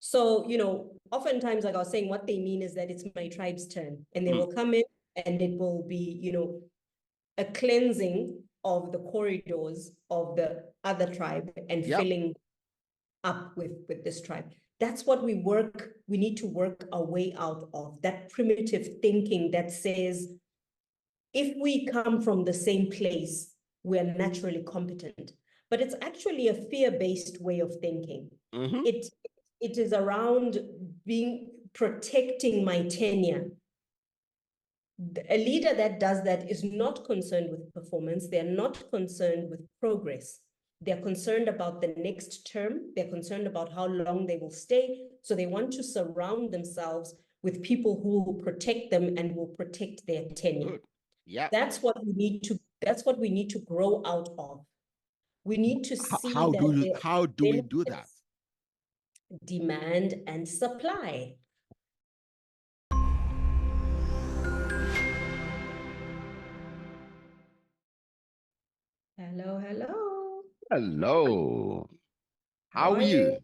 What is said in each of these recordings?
So, oftentimes, like I was saying, what they mean is that it's my tribe's turn, and they will come in and it will be, a cleansing of the corridors of the other tribe and filling up with this tribe. That's what we need to work our way out of, that primitive thinking that says, if we come from the same place, we are naturally competent. But it's actually a fear-based way of thinking. It is around protecting my tenure. A leader that does that is not concerned with performance. They're not concerned with progress. They're concerned about the next term. They're concerned about how long they will stay. So they want to surround themselves with people who will protect them and will protect their tenure. Good. Yeah. That's what we need to grow out of. We need to see how do we do that? Demand and supply. Hello. How are you?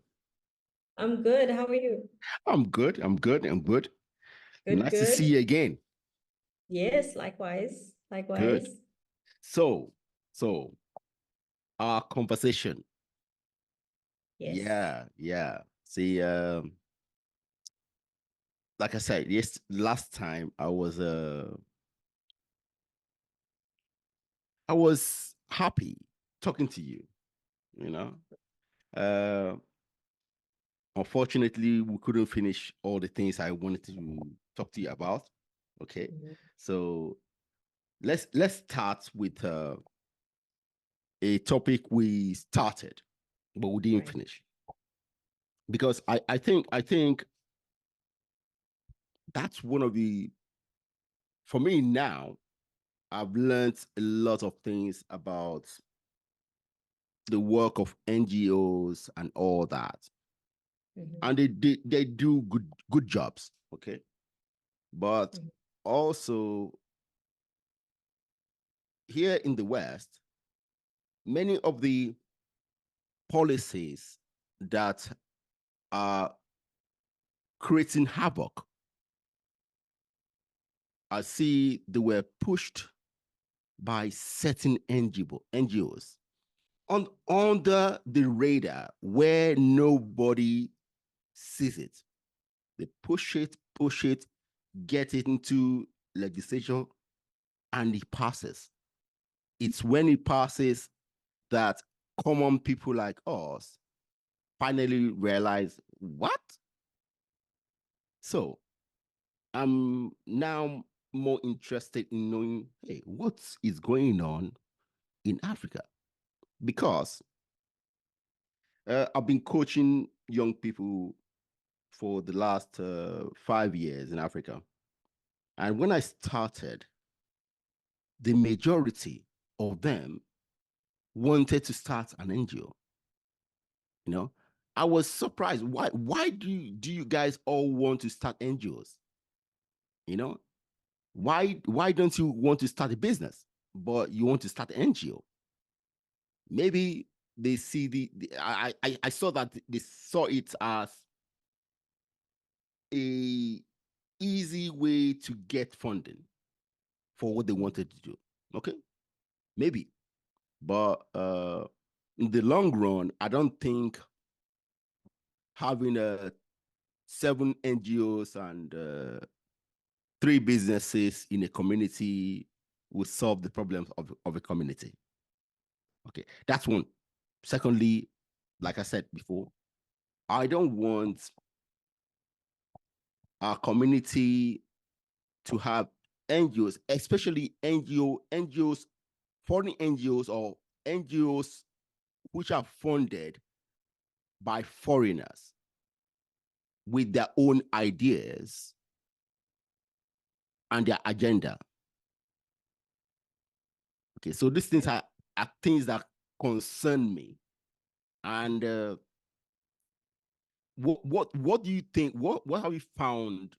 I'm good. How are you? I'm good. Good, Nice to see you again. Yes, likewise. Good. So our conversation. Yes. Yeah. See, like I said, last time I was happy talking to you, Unfortunately, we couldn't finish all the things I wanted to talk to you about. Okay. So let's start with a topic we started, but we didn't finish. Because I think that's one of for me now, I've learned a lot of things about the work of NGOs and all that. And they do good jobs, okay? But also here in the West, many of the policies that are creating havoc, I see they were pushed by certain NGOs under the radar where nobody sees it. They push it, get it into legislation, and it passes. It's when it passes that common people like us finally realize, what? So I'm now more interested in knowing, hey, what is going on in Africa? Because I've been coaching young people for the last 5 years in Africa. And when I started, the majority of them wanted to start an NGO. I was surprised. Why do you guys all want to start NGOs? Why don't you want to start a business, but you want to start an NGO? Maybe they see I saw that they saw it as a easy way to get funding for what they wanted to do. Okay, maybe, but in the long run, I don't think having 7 NGOs and 3 businesses in a community will solve the problems of a community. Okay, that's one. Secondly, like I said before, I don't want our community to have NGOs, especially NGOs, foreign NGOs or NGOs which are funded by foreigners with their own ideas and their agenda. Okay, so these things are things that concern me. And what do you think? What have you found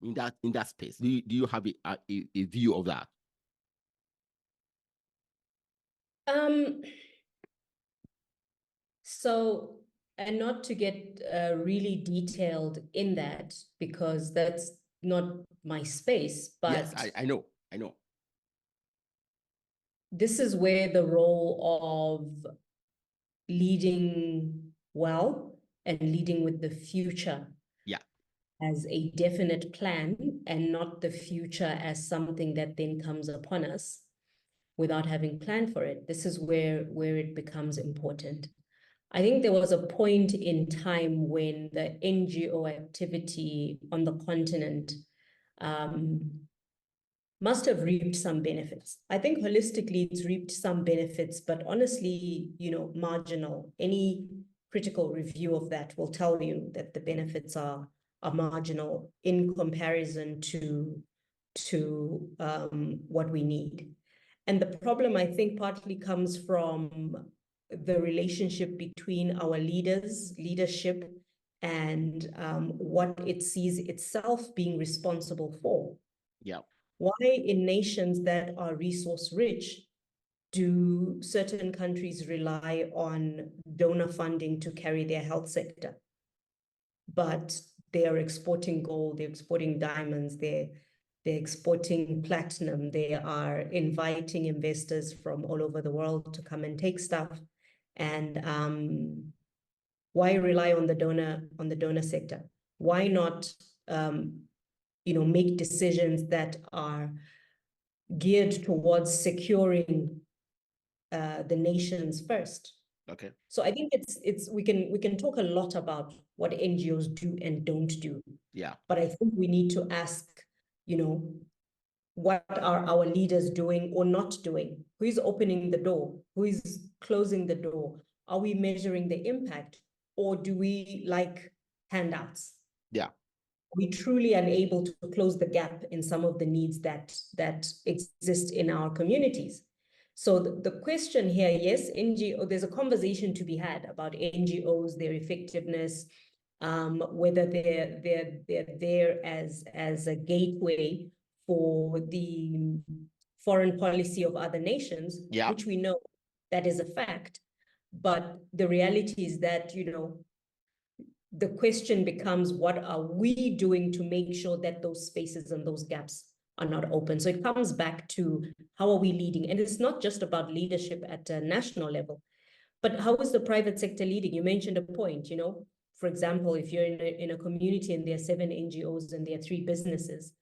in that space? Do you have a view of that? So And not to get really detailed in that, because that's not my space, but yes, I know. this is where the role of leading well and leading with the future as a definite plan, and not the future as something that then comes upon us without having planned for it. This is where it becomes important. I think there was a point in time when the NGO activity on the continent must have reaped some benefits. I think holistically it's reaped some benefits, but honestly, marginal. Any critical review of that will tell you that the benefits are marginal in comparison to what we need. And the problem, I think, partly comes from the relationship between our leadership, and what it sees itself being responsible for. Yeah. Why in nations that are resource rich do certain countries rely on donor funding to carry their health sector? But they are exporting gold, they're exporting diamonds, they're exporting platinum, they are inviting investors from all over the world to come and take stuff. And why rely on the donor sector? Why not make decisions that are geared towards securing the nations first? Okay. So I think we can talk a lot about what NGOs do and don't do. Yeah. But I think we need to ask, what are our leaders doing or not doing? Who is opening the door? Who is closing the door? Are we measuring the impact, or do we like handouts? Yeah. Are we truly unable to close the gap in some of the needs that exist in our communities? So the question here, yes, there's a conversation to be had about NGOs, their effectiveness, whether they're there as a gateway for the foreign policy of other nations, which we know that is a fact. But the reality is that, the question becomes, what are we doing to make sure that those spaces and those gaps are not open? So it comes back to, how are we leading? And it's not just about leadership at a national level, but how is the private sector leading? You mentioned a point, for example, if you're in a community and there are 7 NGOs and there are 3 businesses,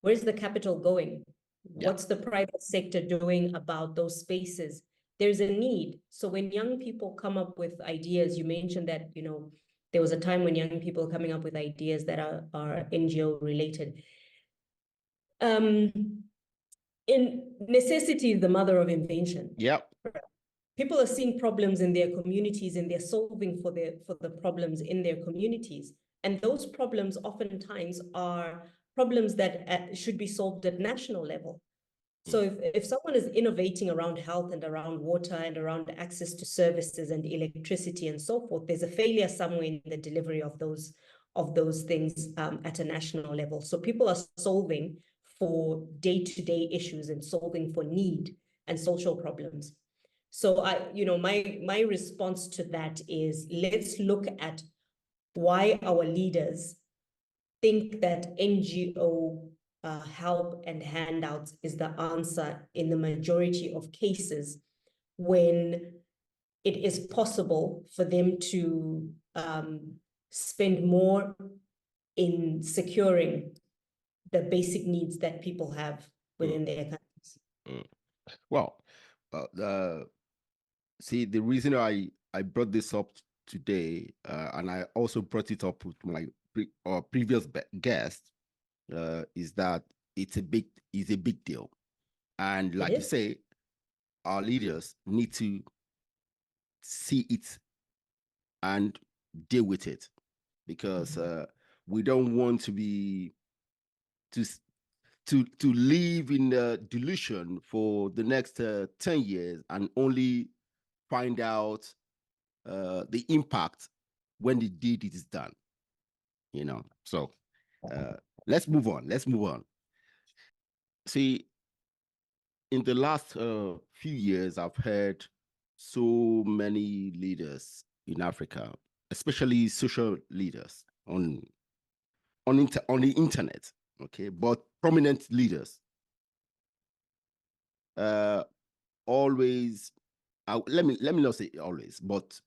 where's the capital going? What's the private sector doing about those spaces? There's a need. So when young people come up with ideas, you mentioned that, there was a time when young people coming up with ideas that are NGO related. In necessity is the mother of invention. Yep. People are seeing problems in their communities, and they're solving for the problems in their communities. And those problems oftentimes are problems that should be solved at national level. So if someone is innovating around health and around water and around access to services and electricity and so forth, there's a failure somewhere in the delivery of those things at a national level. So people are solving for day-to-day issues and solving for need and social problems. So my response to that is, let's look at why our leaders think that NGO help and handouts is the answer in the majority of cases, when it is possible for them to spend more in securing the basic needs that people have within their countries. Well, see, the reason I brought this up today, and I also brought it up with my previous guest, is that it's a big deal, and like you say, our leaders need to see it and deal with it, because we don't want to be to live in the delusion for the next 10 years and only find out the impact when the deed is done. So let's move on. See, in the last few years, I've heard so many leaders in Africa, especially social leaders on the internet, okay, but prominent leaders always, let me not say always, but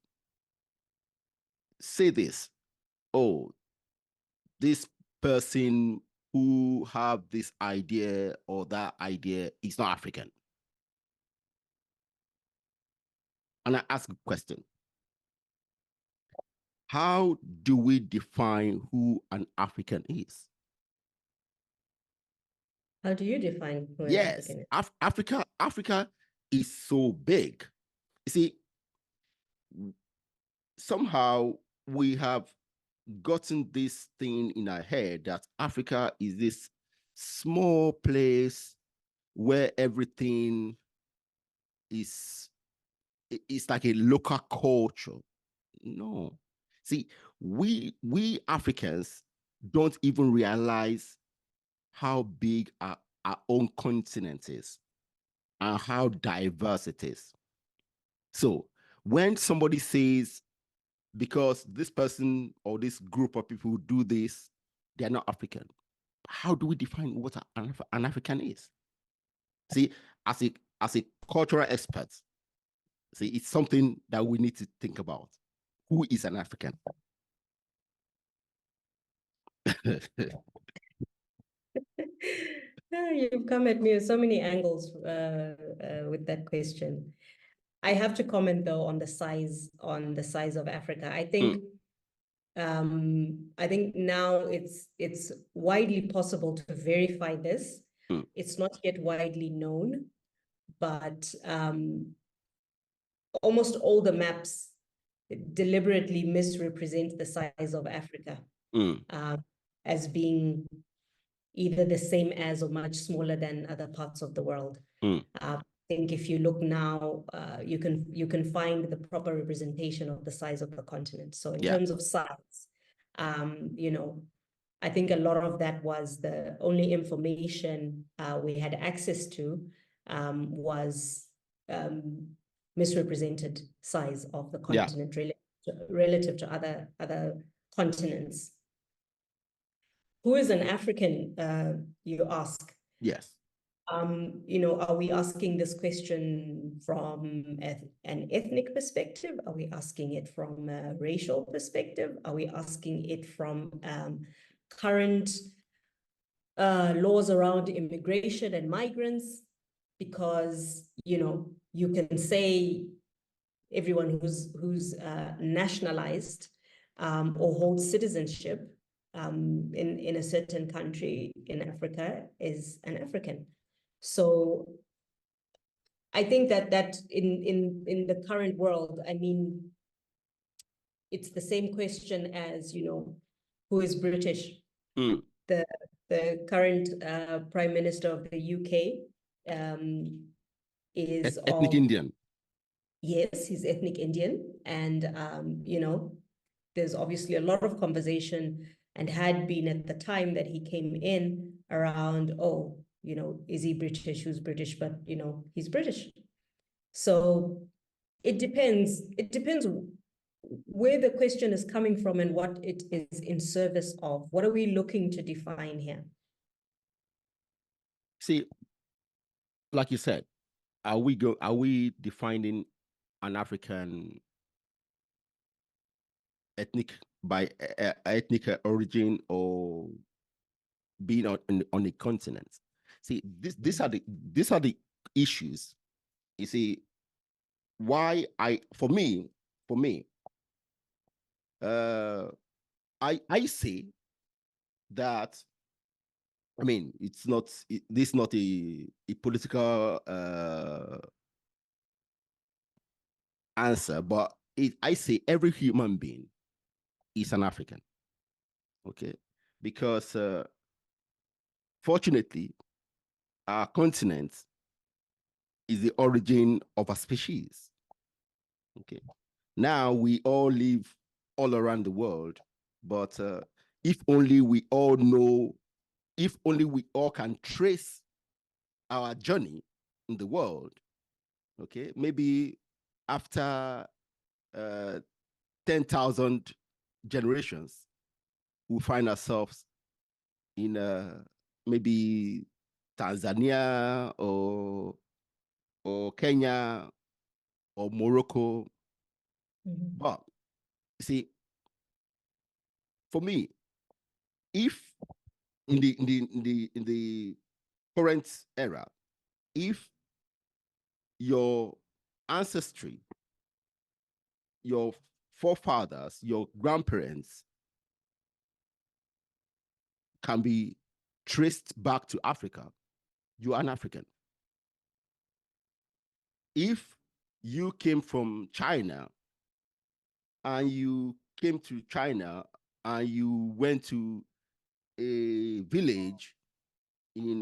say this: oh, this person who have this idea or that idea is not African. And I ask a question: how do we define who an African is? How do you define who an Yes, African is? Africa is so big. You see, somehow we have gotten this thing in our head that Africa is this small place where everything is like a local culture. No. See, we Africans don't even realize how big our own continent is and how diverse it is. So when somebody says, because this person or this group of people do this, they're not African, how do we define what an African is? See, as a cultural expert, see, it's something that we need to think about. Who is an African? You've come at me with so many angles with that question. I have to comment though on the size of Africa. I think now it's widely possible to verify this. It's not yet widely known, but almost all the maps deliberately misrepresent the size of Africa as being either the same as or much smaller than other parts of the world. I think if you look now, you can find the proper representation of the size of the continent. So in terms of size, I think a lot of that was the only information we had access to was misrepresented size of the continent relative to other continents. Who is an African, you ask? Yes. Are we asking this question from an ethnic perspective? Are we asking it from a racial perspective? Are we asking it from current laws around immigration and migrants? Because, you can say everyone who's nationalized or holds citizenship in a certain country in Africa is an African. So I think that in the current world, I mean, it's the same question as, who is British? The current Prime Minister of the UK is ethnic Indian. Yes, he's ethnic Indian. And, there's obviously a lot of conversation and had been at the time that he came in around, is he British? Who's British? But, he's British. So it depends. It depends where the question is coming from and what it is in service of. What are we looking to define here? See, like you said, are we defining an African ethnic by ethnic origin or being on a continent? See, these are the issues. You see, why for me, I say that, I mean, this is not a political answer, but I say every human being is an African. Okay, because fortunately, our continent is the origin of a species. Okay, now we all live all around the world, but if only we all know, if only we all can trace our journey in the world, okay, maybe after 10,000 generations, we find ourselves in maybe Tanzania or Kenya or Morocco. Mm-hmm. But see, for me, if in the current era, if your ancestry, your forefathers, your grandparents can be traced back to Africa, you are an African. If you came from China and you came to China and you went to a village in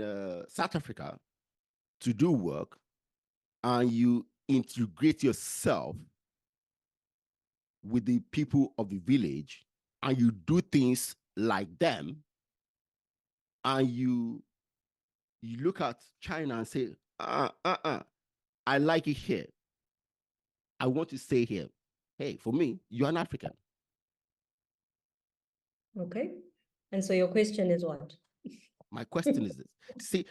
South Africa to do work and you integrate yourself with the people of the village and you do things like them and you look at China and say, I like it here. I want to stay here. Hey, for me, you're an African. Okay. And so your question is what? My question is this. See,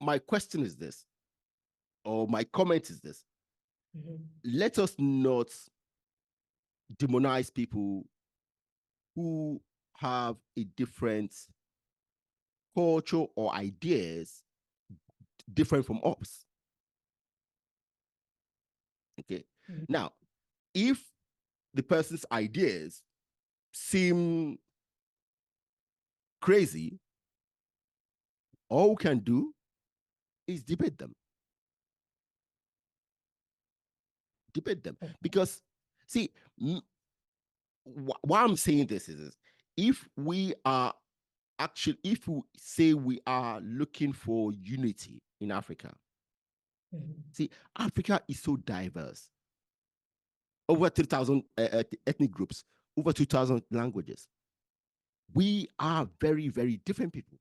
my question is this, or my comment is this. Mm-hmm. Let us not demonize people who have a different culture or ideas different from us. Okay. Mm-hmm. Now, if the person's ideas seem crazy, all we can do is debate them. Debate them. Because, see, why I'm saying this is if we are actually, if we say we are looking for unity in Africa, see, Africa is so diverse. Over 3,000 ethnic groups, over 2,000 languages. We are very, very different people.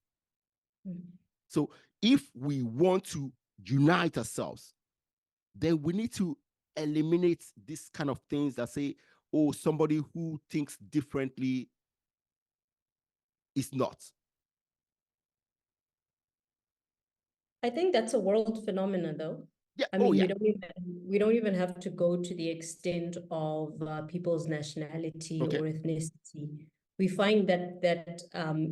So if we want to unite ourselves, then we need to eliminate this kind of things that say, oh, somebody who thinks differently is not. I think that's a world phenomenon, though. Yeah. I mean, we don't even have to go to the extent of people's nationality or ethnicity. We find that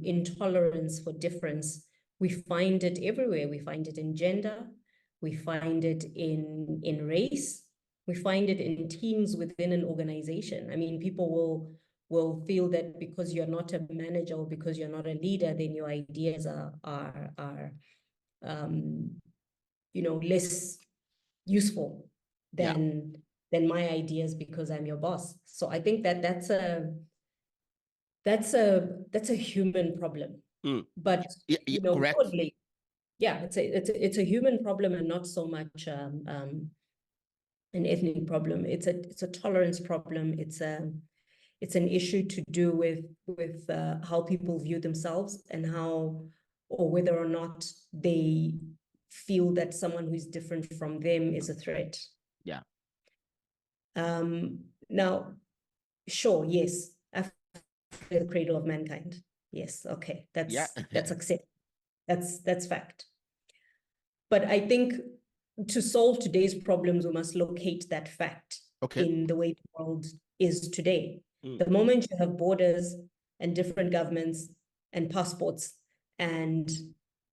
intolerance for difference, we find it everywhere. We find it in gender. We find it in race. We find it in teams within an organization. I mean, people will feel that because you're not a manager or because you're not a leader, then your ideas are less useful than my ideas because I'm your boss. So I think that's a human problem. But correct. totally, yeah, it's a human problem and not so much an ethnic problem. It's a tolerance problem. It's an issue to do with how people view themselves and how, or whether or not they feel that someone who's different from them is a threat. Yeah. Now, sure, yes, Africa is the cradle of mankind. Yes, okay, that's accept. That's fact. But I think to solve today's problems, we must locate that fact in the way the world is today. The moment you have borders and different governments and passports and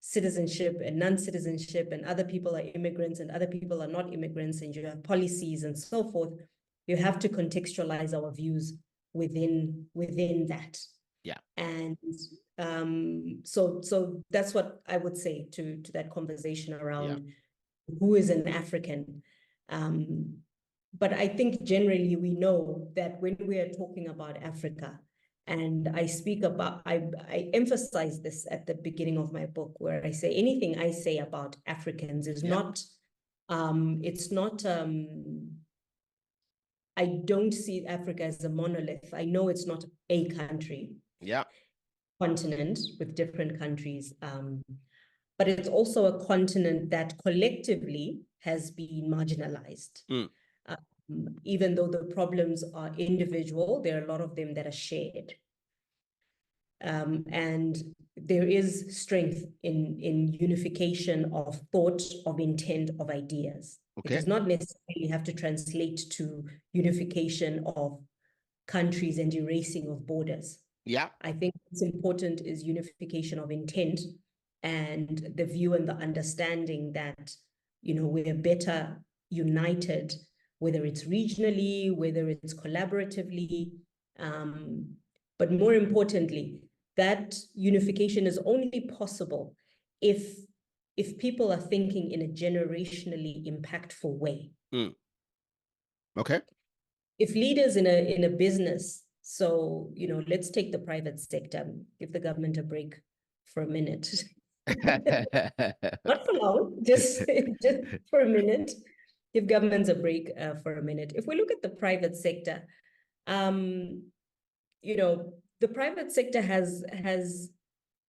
citizenship and non-citizenship and other people are immigrants and other people are not immigrants and you have policies and so forth, you have to contextualize our views within that. Yeah. And so that's what I would say to that conversation around who is an African. But I think generally we know that when we are talking about Africa, and I emphasize this at the beginning of my book, where I say anything I say about Africans is not, it's not, I don't see Africa as a monolith. I know it's not a country, continent with different countries, but it's also a continent that collectively has been marginalized. Even though the problems are individual, there are a lot of them that are shared. And there is strength in unification of thought, of intent, of ideas. Okay. It does not necessarily have to translate to unification of countries and erasing of borders. Yeah. I think what's important is unification of intent and the view and the understanding that, we're better united, whether it's regionally, whether it's collaboratively, but more importantly, that unification is only possible if people are thinking in a generationally impactful way. Okay. If leaders in a business, so let's take the private sector, give the government a break for a minute. Not for long, just for a minute. Give governments a break for a minute. If we look at the private sector, the private sector has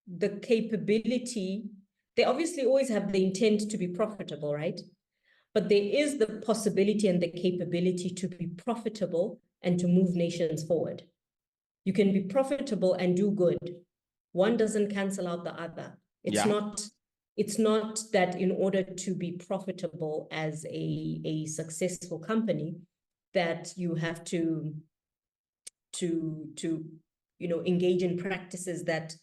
the capability. They obviously always have the intent to be profitable, right? But there is the possibility and the capability to be profitable and to move nations forward. You can be profitable and do good. One doesn't cancel out the other. It's not that in order to be profitable as a successful company, that you have to engage in practices that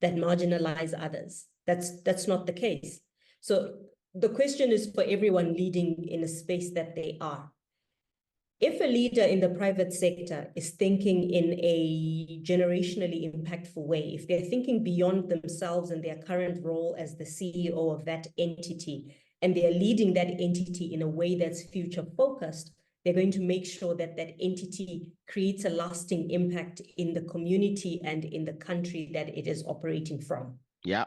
marginalize others. That's not the case. So the question is for everyone leading in a space that they are. If a leader in the private sector is thinking in a generationally impactful way, if they're thinking beyond themselves and their current role as the CEO of that entity, and they're leading that entity in a way that's future focused, they're going to make sure that that entity creates a lasting impact in the community and in the country that it is operating from. Yeah.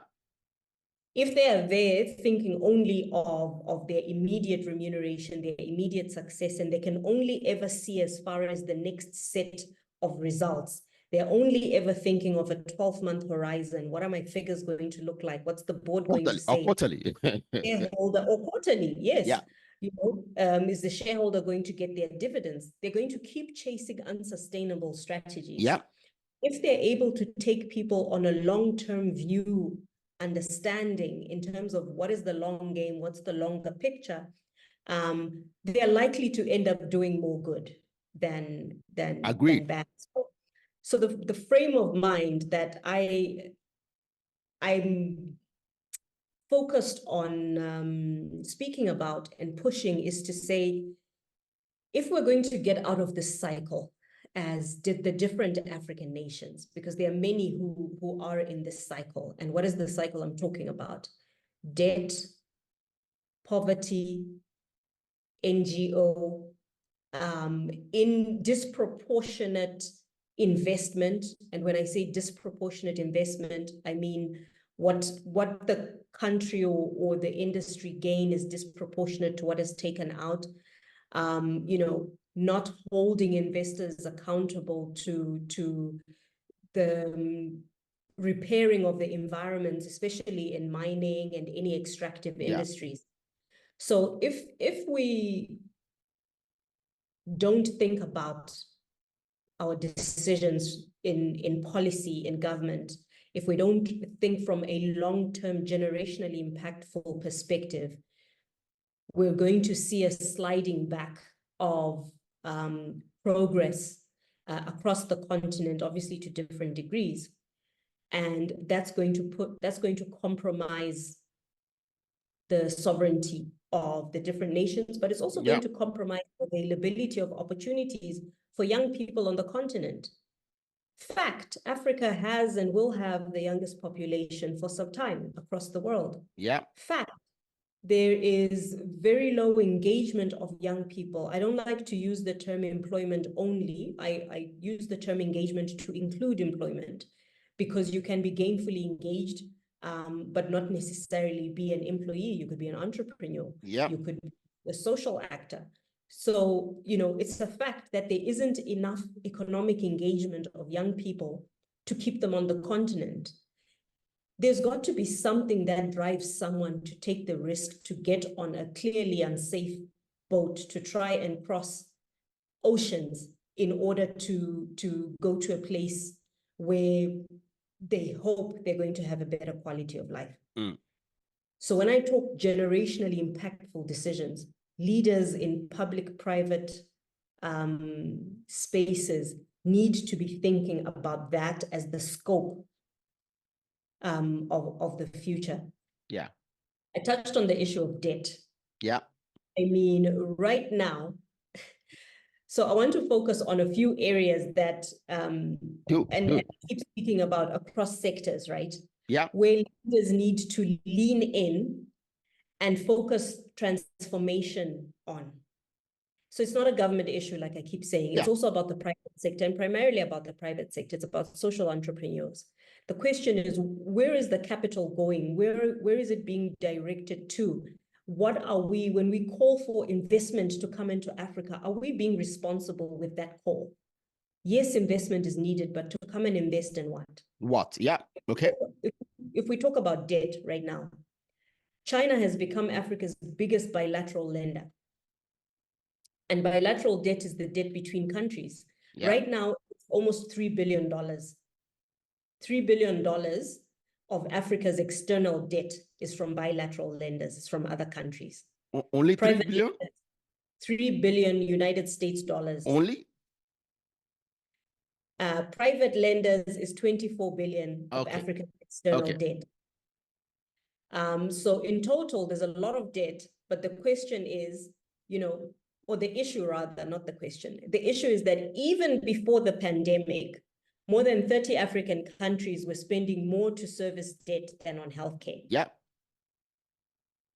If they are there thinking only of their immediate remuneration, their immediate success, and they can only ever see as far as the next set of results, they're only ever thinking of a 12-month horizon. What are my figures going to look like? What's the board going to say? Quarterly. Shareholder or quarterly, yes. Yeah. Is the shareholder going to get their dividends? They're going to keep chasing unsustainable strategies. Yeah. If they're able to take people on a long-term view, understanding in terms of what is the long game, what's the longer picture, they're likely to end up doing more good than bad. So the frame of mind that I'm focused on speaking about and pushing is to say, if we're going to get out of this cycle, as did the different African nations, because there are many who are in this cycle. And what is the cycle I'm talking about? Debt, poverty, NGO, in disproportionate investment. And when I say disproportionate investment, I mean what the country or the industry gain is disproportionate to what is taken out. Not holding investors accountable to the repairing of the environment, especially in mining and any extractive industries. So if we don't think about our decisions in policy, in government, if we don't think from a long-term, generationally impactful perspective, we're going to see a sliding back of progress across the continent, obviously to different degrees. And that's going to compromise the sovereignty of the different nations, but it's also going to compromise the availability of opportunities for young people on the continent. Fact, Africa has and will have the youngest population for some time across the world. Fact, there is very low engagement of young people. I don't like to use the term employment only. I use the term engagement to include employment, because you can be gainfully engaged, but not necessarily be an employee. You could be an entrepreneur. You could be a social actor. So, it's a fact that there isn't enough economic engagement of young people to keep them on the continent. There's got to be something that drives someone to take the risk to get on a clearly unsafe boat to try and cross oceans in order to go to a place where they hope they're going to have a better quality of life. So when I talk generationally impactful decisions, leaders in public-private spaces need to be thinking about that as the scope of the future. Yeah. I touched on the issue of debt. Yeah. I mean, right now, so I want to focus on a few areas that, and keep speaking about across sectors, right? Yeah. Where leaders need to lean in and focus transformation on. So it's not a government issue, like I keep saying. It's also about the private sector, and primarily about the private sector. It's about social entrepreneurs. The question is, where is the capital going? Where is it being directed to? What are we, when we call for investment to come into Africa, are we being responsible with that call? Yes, investment is needed, but to come and invest in what? What? Yeah. Okay. If we talk about debt right now, China has become Africa's biggest bilateral lender. And bilateral debt is the debt between countries. Yeah. Right now, it's almost $3 billion. $3 billion of Africa's external debt is from bilateral lenders, it's from other countries. Only 3 billion? 3 billion United States dollars. Only? Private lenders is 24 billion of African external debt. So in total, there's a lot of debt, but the question is, or the issue rather, not the question. The issue is that even before the pandemic, more than 30 African countries were spending more to service debt than on healthcare. Yeah.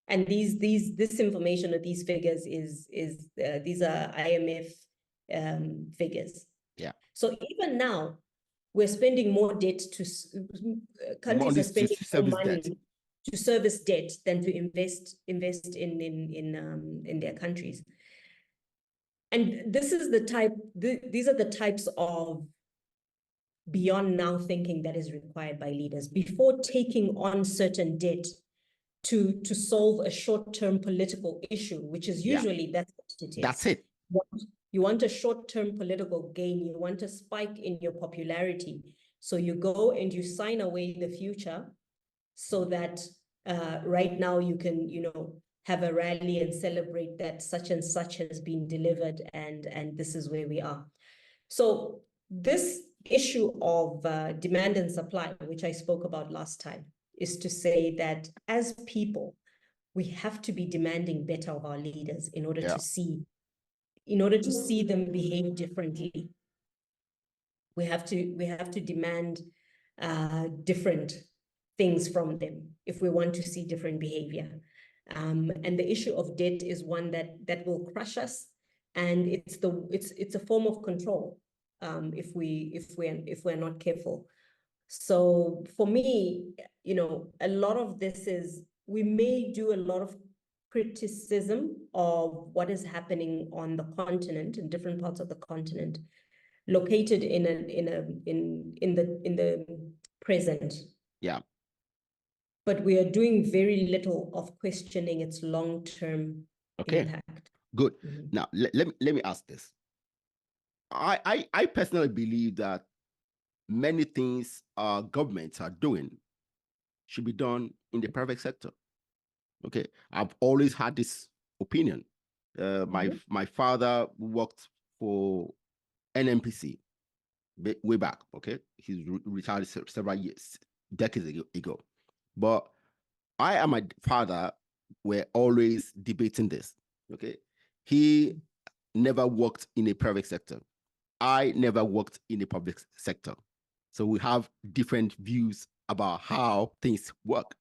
And this information or these figures these are IMF figures. Yeah. So even now, we're spending more debt to countries are spending more money to service debt than to invest in their countries. And this is these are the types of beyond now thinking that is required by leaders before taking on certain debt to solve a short-term political issue, which is usually that's what it is. That's it. You want a short-term political gain. You want a spike in your popularity. So you go and you sign away the future so that right now you can, have a rally and celebrate that such and such has been delivered and this is where we are. So this issue of demand and supply, which I spoke about last time, is to say that as people, we have to be demanding better of our leaders in order to see them behave differently. We have to demand different things from them if we want to see different behavior. And the issue of debt is one that will crush us, and it's a form of control if we're not careful. So for me, a lot of this is, we may do a lot of criticism of what is happening on the continent, in different parts of the continent, located in the present. Yeah. But we are doing very little of questioning its long-term impact. Good. Now let me ask this. I personally believe that many things our governments are doing should be done in the private sector. Okay, I've always had this opinion. My father worked for NMPC way back. Okay, he's retired several years, decades ago. But I and my father were always debating this. Okay, he never worked in a private sector. I never worked in the public sector. So we have different views about how things work.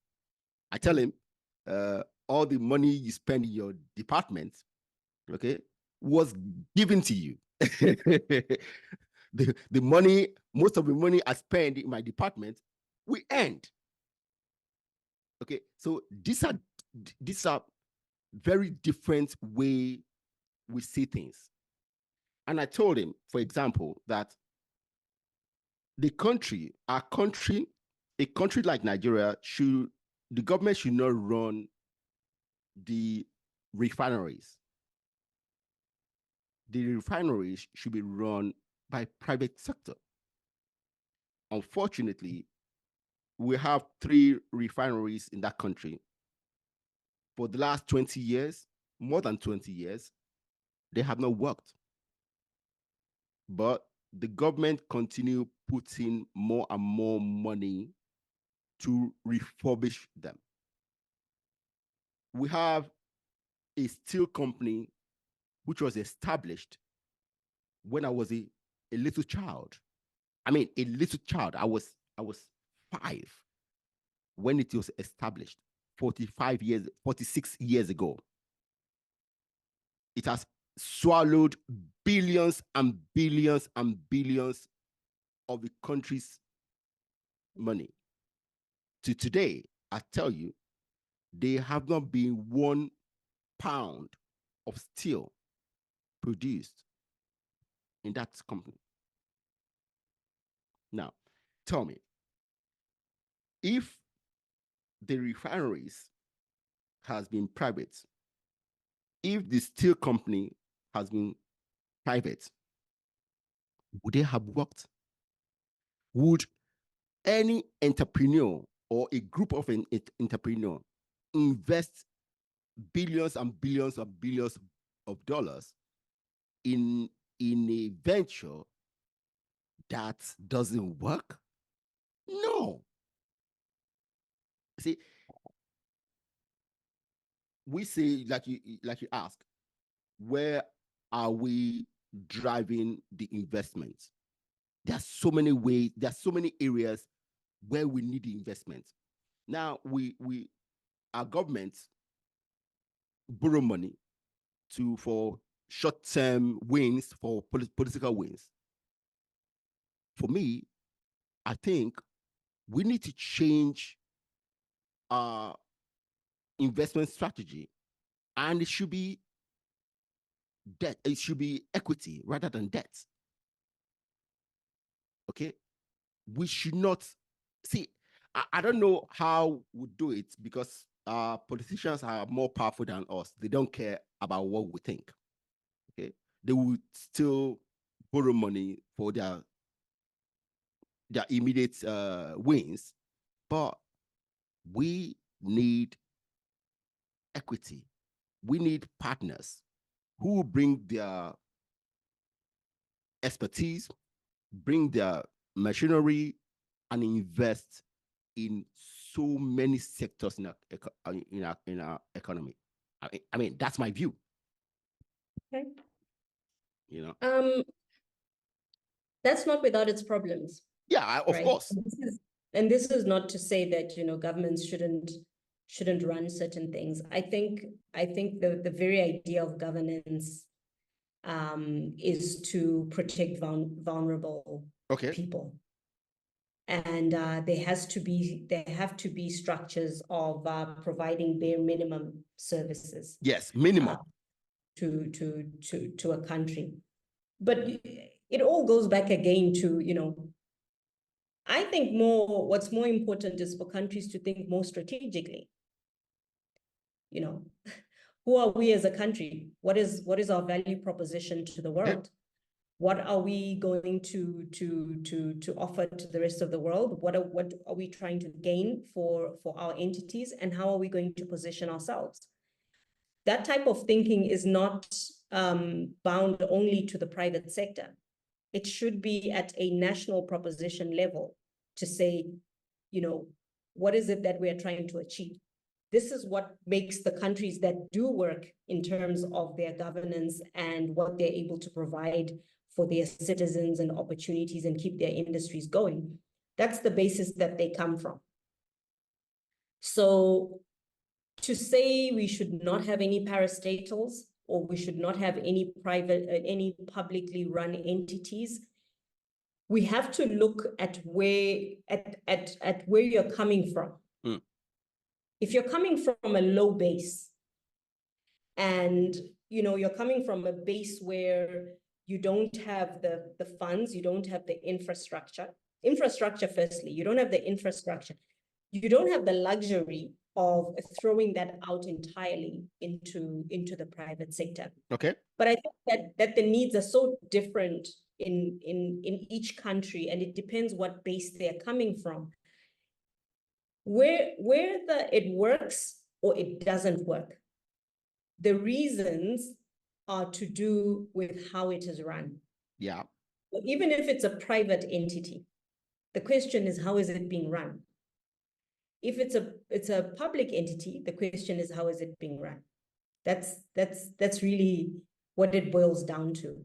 I tell him, all the money you spend in your department, okay, was given to you. the money, most of the money I spend in my department, we earned. Okay, so these are very different way we see things. And I told him, for example, that a country like Nigeria, the government should not run the refineries. the refineries should be run by private sector. Unfortunately, we have 3 refineries in that country. For the last 20 years, more than 20 years, they have not worked. But the government continue putting more and more money to refurbish them. We have a steel company which was established when I was a little child. I mean, a little child. I was 5 when it was established 46 years ago. It has swallowed billions and billions and billions of the country's money. To today, I tell you, there have not been 1 pound of steel produced in that company. Now, tell me, if the refineries has been private, if the steel company has been private, would they have worked? Would any entrepreneur or a group of an entrepreneur invest billions and billions and billions of dollars in a venture that doesn't work? No. See, we say, like you ask, where are we driving the investments? There are so many ways, there are so many areas where we need the investment. Now, our governments borrow money for short-term wins, for political wins. For me, I think we need to change our investment strategy, and it should be debt. It should be equity rather than debt. Okay, we should not see. I don't know how we do it, because politicians are more powerful than us. They don't care about what we think. Okay, they would still borrow money for their immediate wins, but we need equity. We need partners who bring their expertise, bring their machinery, and invest in so many sectors in our economy. I mean, that's my view. Okay. You know. That's not without its problems. Yeah, of course. And this is not to say that, you know, governments shouldn't run certain things. I think the very idea of governance is to protect vulnerable people. And there have to be structures of providing bare minimum services. Yes, minimum. To a country. But it all goes back again to, you know, I think what's more important is for countries to think more strategically. You know, who are we as a country? What is our value proposition to the world? What are we going to offer to the rest of the world? What are we trying to gain for our entities, and how are we going to position ourselves? That type of thinking is not bound only to the private sector. It should be at a national proposition level to say, you know, what is it that we are trying to achieve? This is what makes the countries that do work in terms of their governance and what they're able to provide for their citizens and opportunities and keep their industries going. That's the basis that they come from. So to say we should not have any parastatals, or we should not have any publicly run entities, we have to look at where you're coming from. If you're coming from a low base, and you know, you're coming from a base where you don't have the funds, you don't have the infrastructure. Firstly, you don't have the infrastructure. You don't have the luxury of throwing that out entirely into the private sector. Okay. But I think that the needs are so different in each country, and it depends what base they're coming from. Whether it works or it doesn't work, the reasons are to do with how it is run. Yeah. Even if it's a private entity, the question is, how is it being run? If it's a public entity, the question is, how is it being run? That's really what it boils down to.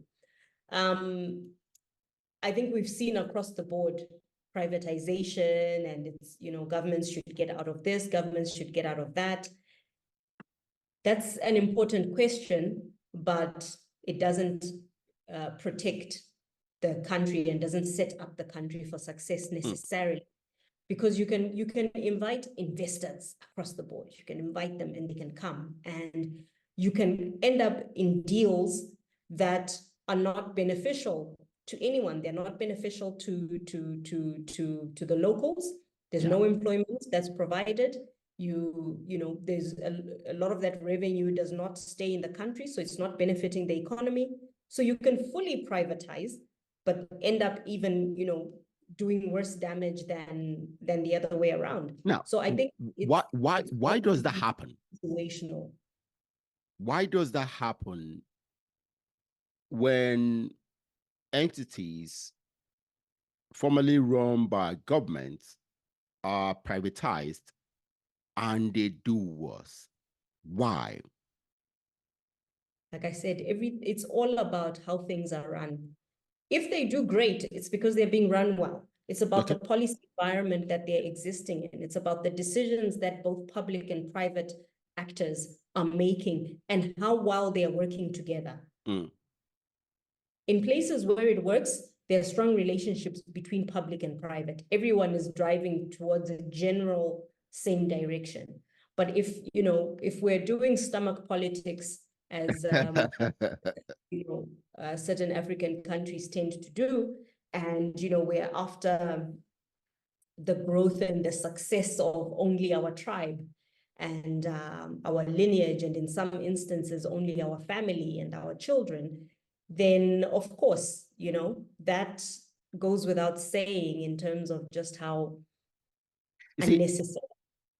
I think we've seen across the board privatization, and it's, governments should get out of this, governments should get out of that. That's an important question, but it doesn't protect the country and doesn't set up the country for success necessarily. Because you can invite investors across the board. You can invite them and they can come, and you can end up in deals that are not beneficial to anyone. They're not beneficial to the locals. There's no employment that's provided. There's a lot of that revenue does not stay in the country, so it's not benefiting the economy. So you can fully privatize, but end up even, doing worse damage than the other way around. Now, so I think why does that happen? Situational. Why does that happen when entities formerly run by governments are privatized and they do worse? Why? Like I said, it's all about how things are run. If they do great, it's because they're being run well. It's about the policy environment that they're existing in. It's about the decisions that both public and private actors are making and how well they are working together. In places where it works, there are strong relationships between public and private. Everyone is driving towards a general same direction. But if we're doing stomach politics, as certain African countries tend to do, and we're after the growth and the success of only our tribe and our lineage, and in some instances only our family and our children, then of course that goes without saying in terms of just how unnecessary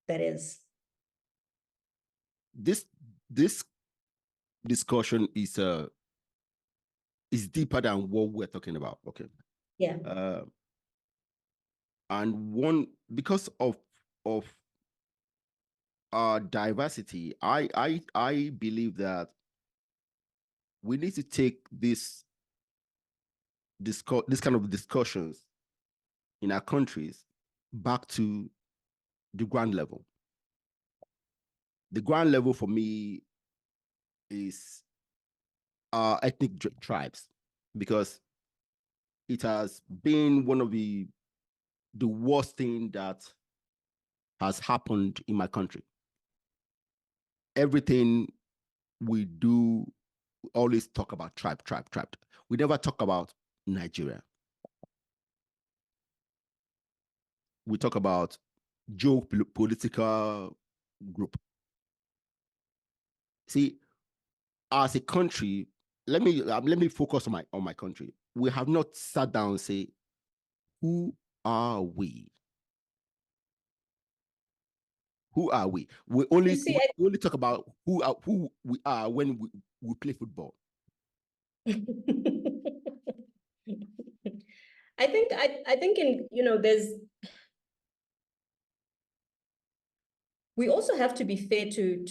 that is. This discussion is deeper than what we're talking about. Okay. Yeah. And because of our diversity, I believe that we need to take this kind of discussions in our countries back to the ground level. The ground level for me is ethnic tribes, because it has been one of the worst thing that has happened in my country. Everything we do, we always talk about tribe. We never talk about Nigeria. We talk about geopolitical group. See, as a country, let me focus on my country. We have not sat down and say, who are we? Who are we? We only talk about who we are when we play football. I think in we also have to be fair to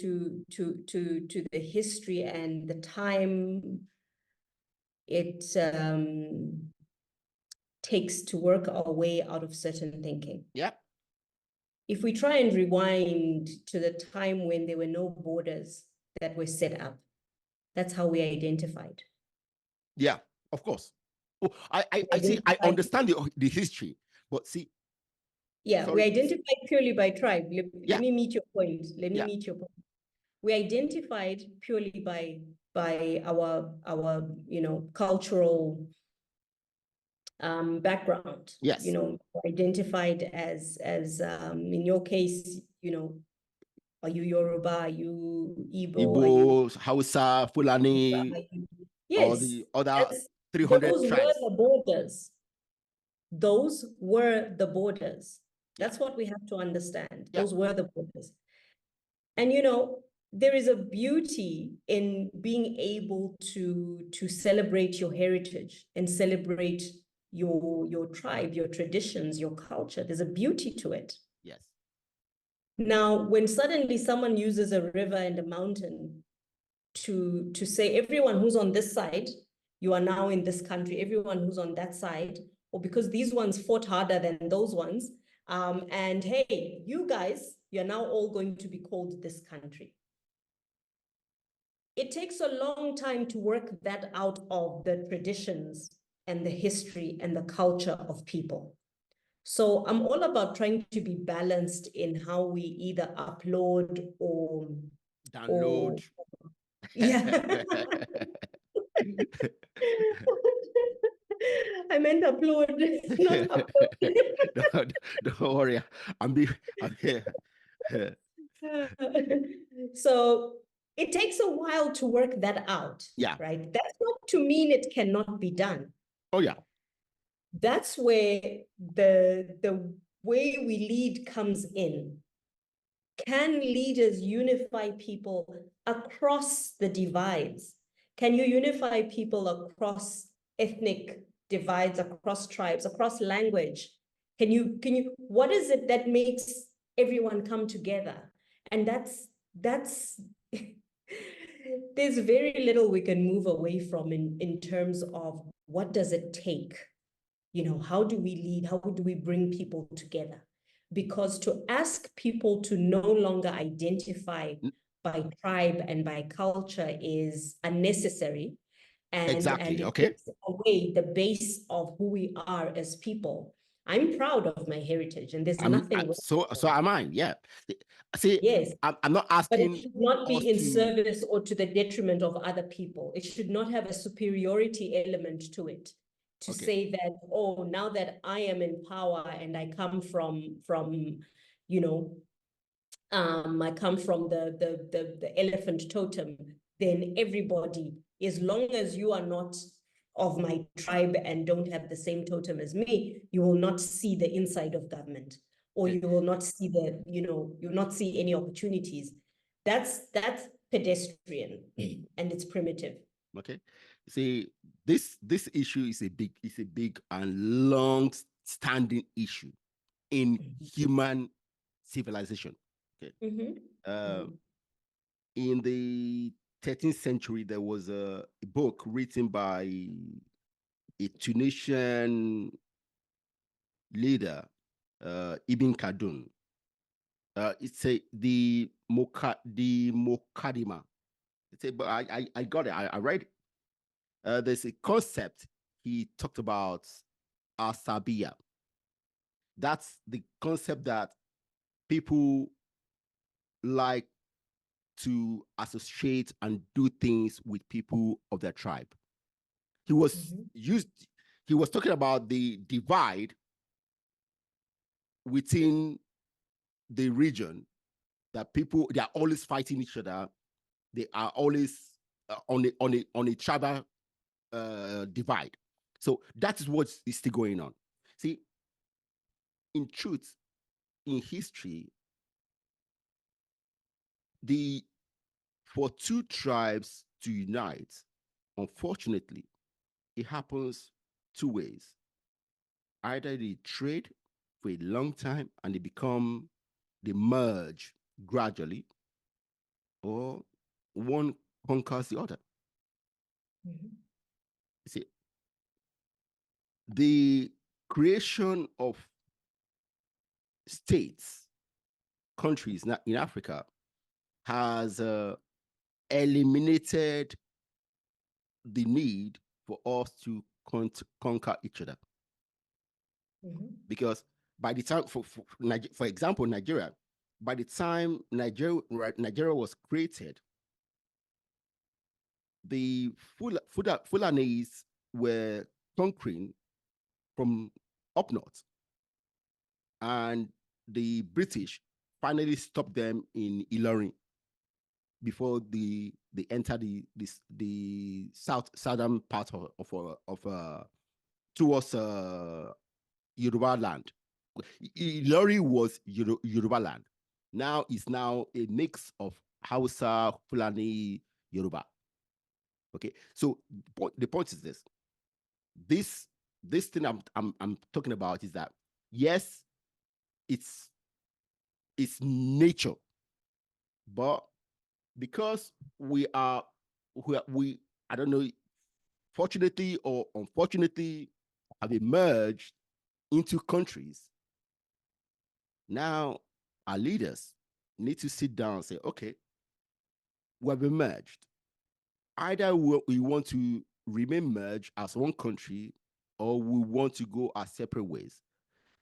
the history and the time it takes to work our way out of certain thinking. Yeah. If we try and rewind to the time when there were no borders that were set up, that's how we identified. Yeah, of course. Oh, I see. I understand the history, but see. Yeah, sorry. We identified purely by tribe. Let me meet your point. Meet your point. We identified purely by our cultural background. Yes. Identified as in your case, Are you Yoruba? Are you Igbo? Are you Igbo, Hausa, Fulani, or Yes, the other 300 those were tribes. the borders. Those were the borders. Yeah. That's what we have to understand. Yeah. Those were the borders. And there is a beauty in being able to celebrate your heritage and celebrate your tribe, your traditions, your culture. There's a beauty to it. Yes. Now, when suddenly someone uses a river and a mountain to say everyone who's on this side, you are now in this country, everyone who's on that side, or because these ones fought harder than those ones, and hey, you guys, you're now all going to be called this country. It takes a long time to work that out of the traditions and the history and the culture of people. So I'm all about trying to be balanced in how we either upload or Download. Yeah. I meant upload, not upload. Don't worry. I'm here. So it takes a while to work that out. Yeah. Right. That's not to mean it cannot be done. Oh, yeah. That's where the way we lead comes in. Can leaders unify people across the divides? Can you unify people across ethnic divides, across tribes, across language? What is it that makes everyone come together? And that's there's very little we can move away from in terms of what does it take? How do we lead? How do we bring people together? Because to ask people to no longer identify by tribe and by culture is unnecessary. And it takes away the base of who we are as people. I'm proud of my heritage, and there's nothing wrong. So am I. Yeah. See, yes, I'm not asking. but it should not be in service or to the detriment of other people. It should not have a superiority element to it. To say that, oh, now that I am in power and I come from I come from the elephant totem, then everybody, as long as you are not of my tribe and don't have the same totem as me, you will not see the inside of government, or you will not see you'll not see any opportunities. That's pedestrian and it's primitive. Okay. See, this issue is a big and long standing issue in human civilization. Okay. In the 13th century, there was a book written by a Tunisian leader, Ibn Khaldun. It's the Mokadima. But I got it. I read it. There's a concept he talked about, asabiya. That's the concept that people like to associate and do things with people of their tribe. He was talking about the divide within the region, that people, they are always fighting each other. They are always on a tribal divide. So that is what is still going on. See, in truth, in history, for two tribes to unite, unfortunately, it happens two ways. Either they trade for a long time and they merge gradually, or one conquers the other. See, the creation of states, countries in Africa has eliminated the need for us to conquer each other. Because by the time, for example, Nigeria, by the time Nigeria was created, the Fulanese were conquering from up north, and the British finally stopped them in Ilorin before they enter the southern part of towards Yoruba land. Ilorin was Yoruba land. Now it's now a mix of Hausa, Fulani, Yoruba. Okay, so the point is this: this thing I'm talking about is that yes, it's nature, but because we I don't know, fortunately or unfortunately, have emerged into countries. Now our leaders need to sit down and say, okay, we have emerged. Either we want to remain merged as one country, or we want to go our separate ways.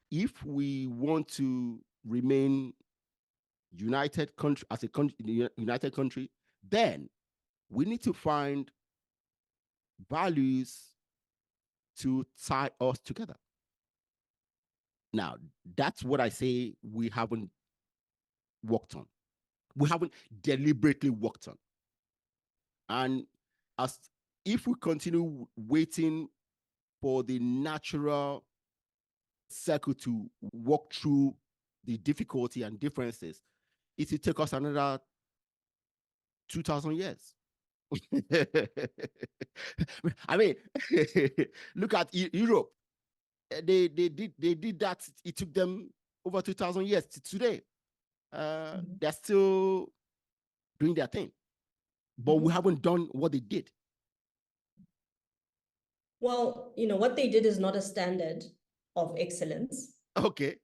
If we want to remain united country as a country, united country, then we need to find values to tie us together. Now, that's what I say we haven't worked on. We haven't deliberately worked on. And as if we continue waiting for the natural circle to walk through the difficulty and differences, it will take us another 2,000 years. I mean, look at Europe. They did that. It took them over 2,000 years to today. They're still doing their thing, but we haven't done what they did. Well, what they did is not a standard of excellence. Okay.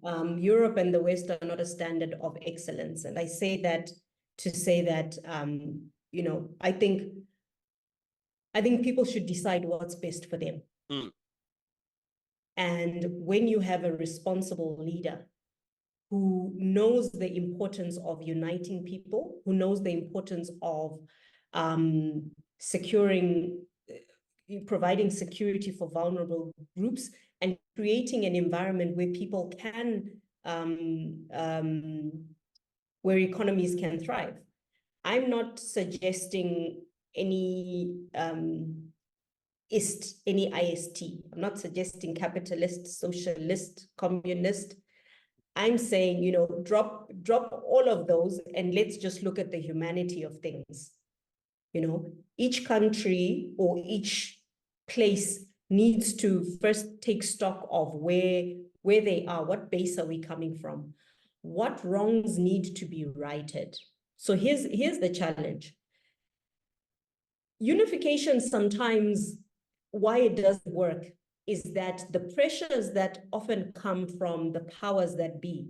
Europe and the West are not a standard of excellence. And I say that to say that, I think people should decide what's best for them. And when you have a responsible leader who knows the importance of uniting people, who knows the importance of providing security for vulnerable groups and creating an environment where people can, where economies can thrive. I'm not suggesting any IST. I'm not suggesting capitalist, socialist, communist. I'm saying, drop all of those and let's just look at the humanity of things. Each country or each place needs to first take stock of where they are, what base are we coming from, what wrongs need to be righted. So here's the challenge. Unification sometimes, why it doesn't work, is that the pressures that often come from the powers that be,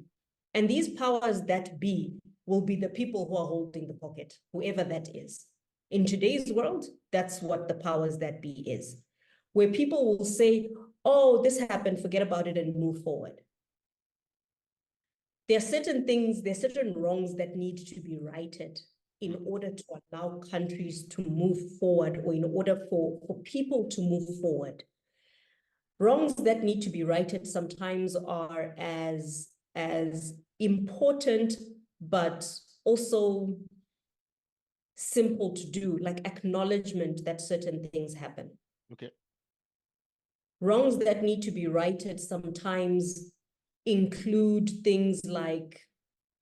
and these powers that be will be the people who are holding the pocket, whoever that is. In today's world, that's what the powers that be is, where people will say, oh, this happened, forget about it and move forward. There are certain things, there are certain wrongs that need to be righted in order to allow countries to move forward, or in order for people to move forward. Wrongs that need to be righted sometimes are as important, but also simple to do, like acknowledgement that certain things happen. Okay. Wrongs that need to be righted sometimes include things like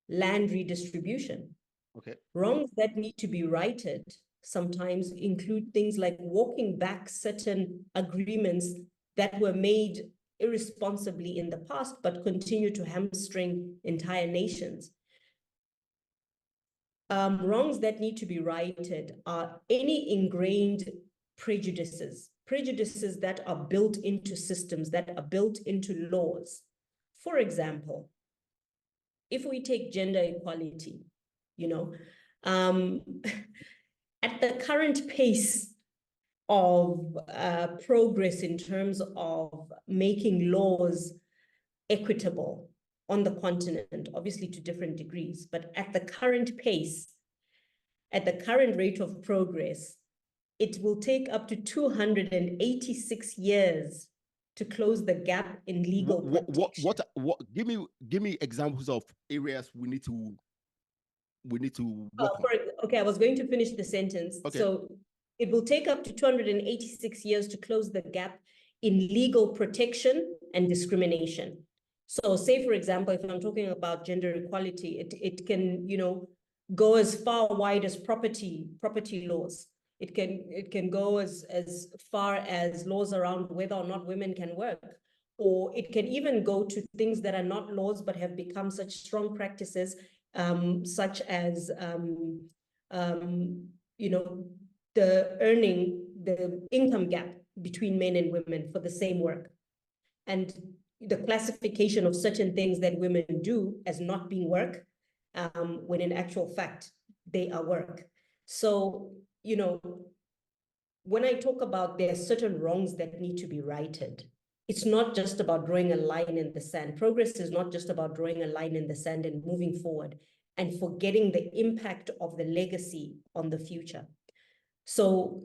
land redistribution. Okay. Wrongs that need to be righted sometimes include things like walking back certain agreements that were made irresponsibly in the past, but continue to hamstring entire nations. Wrongs that need to be righted are any ingrained prejudices that are built into systems, that are built into laws. For example, if we take gender equality, at the current pace of progress in terms of making laws equitable on the continent, obviously to different degrees, but at the current pace, at the current rate of progress, it will take up to 286 years to close the gap in legal protection. Give me examples of areas we need to work on. Okay, I was going to finish the sentence. Okay. So it will take up to 286 years to close the gap in legal protection and discrimination. So say, for example, if I'm talking about gender equality, it can, go as far wide as property laws. It can go as far as laws around whether or not women can work, or it can even go to things that are not laws but have become such strong practices, such as the income gap between men and women for the same work, and the classification of certain things that women do as not being work, when in actual fact they are work. So, when I talk about there are certain wrongs that need to be righted, it's not just about drawing a line in the sand. Progress is not just about drawing a line in the sand and moving forward and forgetting the impact of the legacy on the future. So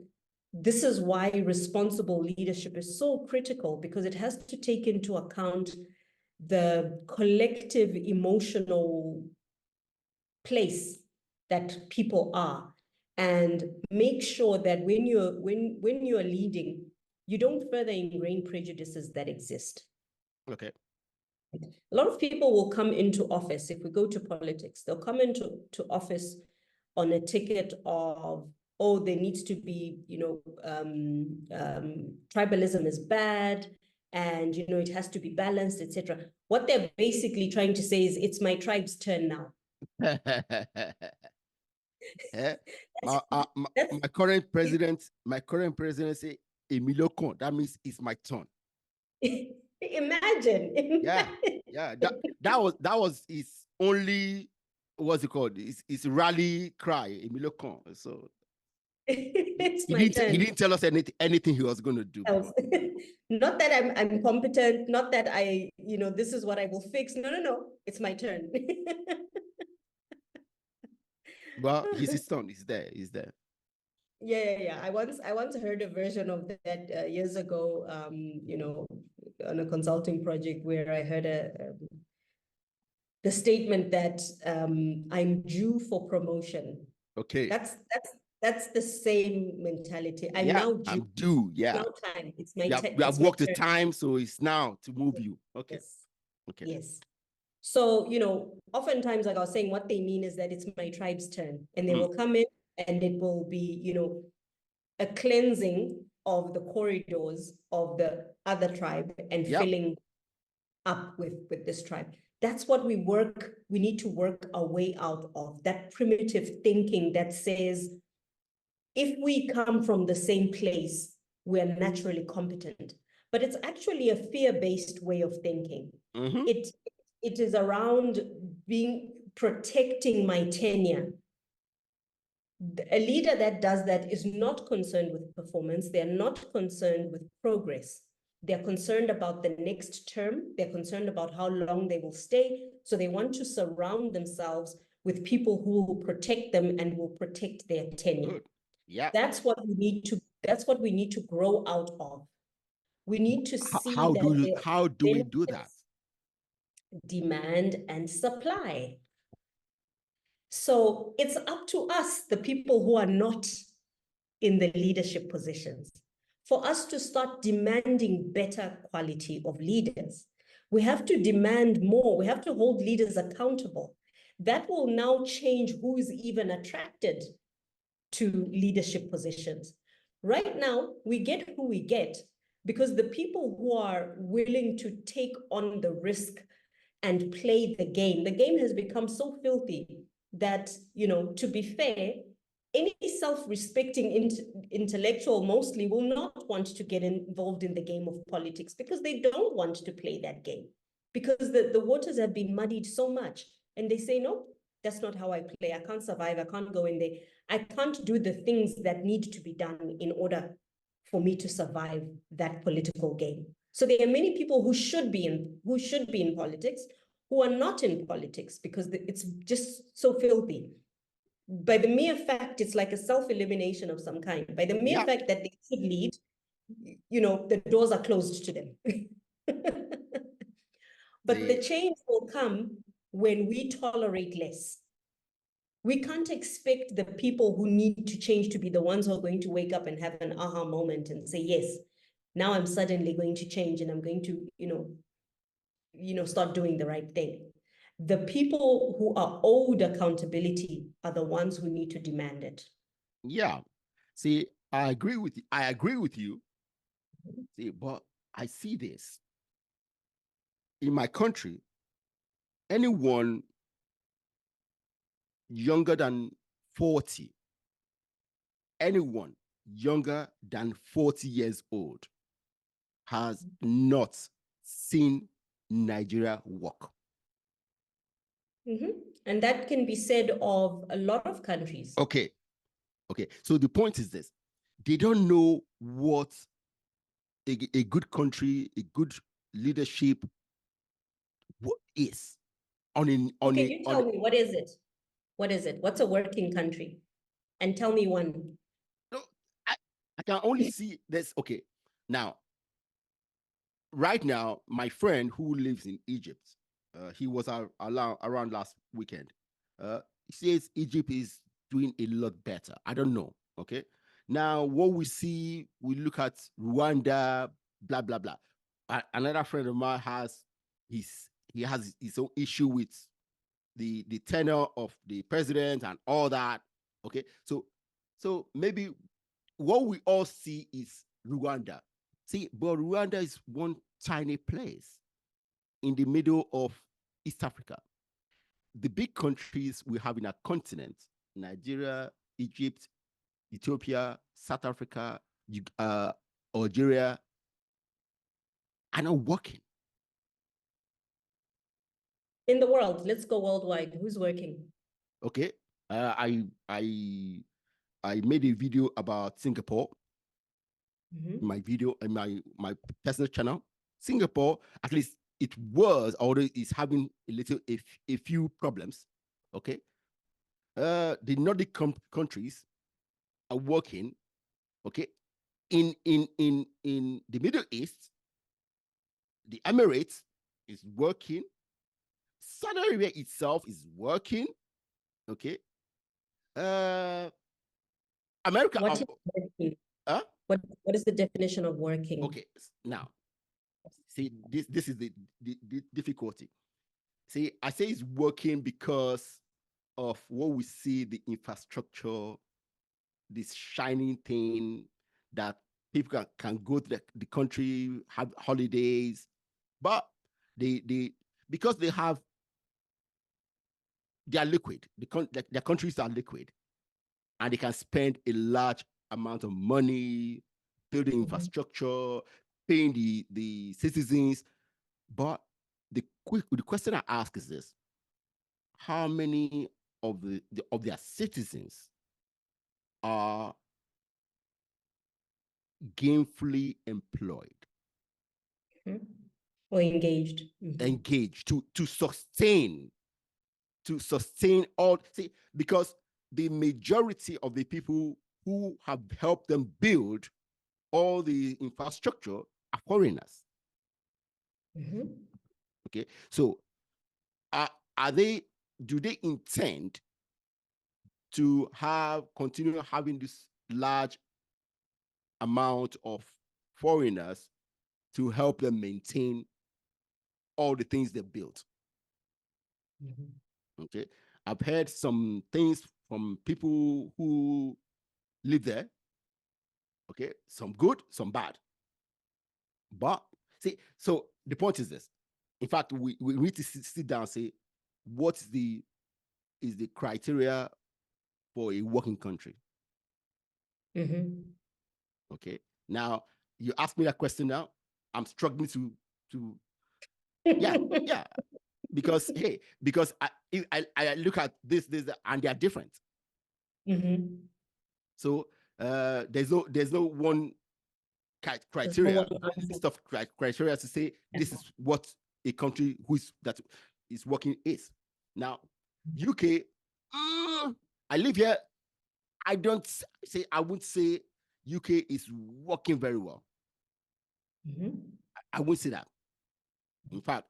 this is why responsible leadership is so critical, because it has to take into account the collective emotional place that people are, and make sure that when you're leading, you don't further ingrain prejudices that exist. Okay. A lot of people will come into office, if we go to politics, they'll come into office on a ticket of, oh, there needs to be, tribalism is bad, and, it has to be balanced, etc. What they're basically trying to say is, it's my tribe's turn now. My current president say Emilio Con. That means it's my turn. Imagine. Yeah. That was his only, what's it called? It's rally cry, Emilio Con. So it's he didn't tell us anything he was going to do. Not that I'm competent, not that I, this is what I will fix. No. It's my turn. Well, his turn is there. Yeah. I once heard a version of that years ago, on a consulting project, where I heard the statement that I'm due for promotion. Okay. That's the same mentality. I'm now due. I'm due. Yeah. It's now time. It's my time. You have worked the time, so it's now to move you. Okay. Yes. Okay. Yes. So, oftentimes, like I was saying, what they mean is that it's my tribe's turn, and they will come in, and it will be, a cleansing of the corridors of the other tribe and filling up with this tribe. That's what we need to work our way out of, that primitive thinking that says, if we come from the same place, we're naturally competent. But it's actually a fear-based way of thinking. It is around protecting my tenure. A leader that does that is not concerned with performance. They're not concerned with progress. They're concerned about the next term. They're concerned about how long they will stay. So they want to surround themselves with people who will protect them and will protect their tenure. Yeah. That's what we need to grow out of. We need to see how do we do that? Demand and supply. So it's up to us, the people who are not in the leadership positions, for us to start demanding better quality of leaders. We have to demand more. We have to hold leaders accountable. That will now change who is even attracted to leadership positions. Right now, we get who we get because the people who are willing to take on the risk and play the game has become so filthy that, to be fair, any self-respecting intellectual mostly will not want to get involved in the game of politics, because they don't want to play that game, because the waters have been muddied so much, and they say, no, that's not how I play. I can't survive. I can't go in there. I can't do the things that need to be done in order for me to survive that political game. So there are many people who should be in politics, who are not in politics because it's just so filthy. By the mere fact, it's like a self-elimination of some kind. By the mere fact that they should lead, you know, the doors are closed to them. But the change will come when we tolerate less. We can't expect the people who need to change to be the ones who are going to wake up and have an aha moment and say, yes, now I'm suddenly going to change and I'm going to, start doing the right thing. The people who are owed accountability are the ones who need to demand it. Yeah. See, I agree with you. I agree with you. See, but I see this. In my country, anyone younger than 40, anyone younger than 40 years old has not seen Nigeria work. Mm-hmm. And that can be said of a lot of countries. Okay. So the point is this: they don't know what a good country, a good leadership, what is. You tell me, what is it? What is it? What's a working country? And tell me one. No, I can only see this. Okay, now, right now, my friend who lives in Egypt, he was around last weekend. He says Egypt is doing a lot better. I don't know. Okay, now what we see, we look at Rwanda, blah blah blah. Another friend of mine he has his own issue with the tenure of the president and all that. Okay, so maybe what we all see is Rwanda. See, but Rwanda is one tiny place in the middle of East Africa. The big countries we have in our continent, Nigeria, Egypt, Ethiopia, South Africa, Algeria, are not working. In the world, let's go worldwide. Who's working? Okay. I made a video about Singapore. My video and my personal channel. Singapore, at least it was, although it's having a few problems. Okay. The Nordic countries are working. Okay. In the Middle East, the Emirates is working. Saudi Arabia itself is working. Okay. America. What is working? What is the definition of working? Okay. Now, see, this is the difficulty. See, I say it's working because of what we see, the infrastructure, this shining thing that people can go to the country, have holidays, but they because they are liquid. Their countries are liquid, and they can spend a large amount of money building infrastructure, paying the citizens. But the question I ask is this: how many of their citizens are gainfully employed? Or engaged. Engaged to sustain all. See, because the majority of the people who have helped them build all the infrastructure are foreigners. Okay, so do they intend to continue having this large amount of foreigners to help them maintain all the things they built? Okay, I've heard some things from people who live there. Okay, some good, some bad. But see, so the point is this. In fact, we need to sit down and say, what is the criteria for a working country? Okay. Now, you ask me that question now, I'm struggling to yeah. Because I look at this and they are different. So there's no one criteria, list of criteria to say this is what a country that is working is. Now, UK, I live here. I wouldn't say UK is working very well. I wouldn't say that. In fact,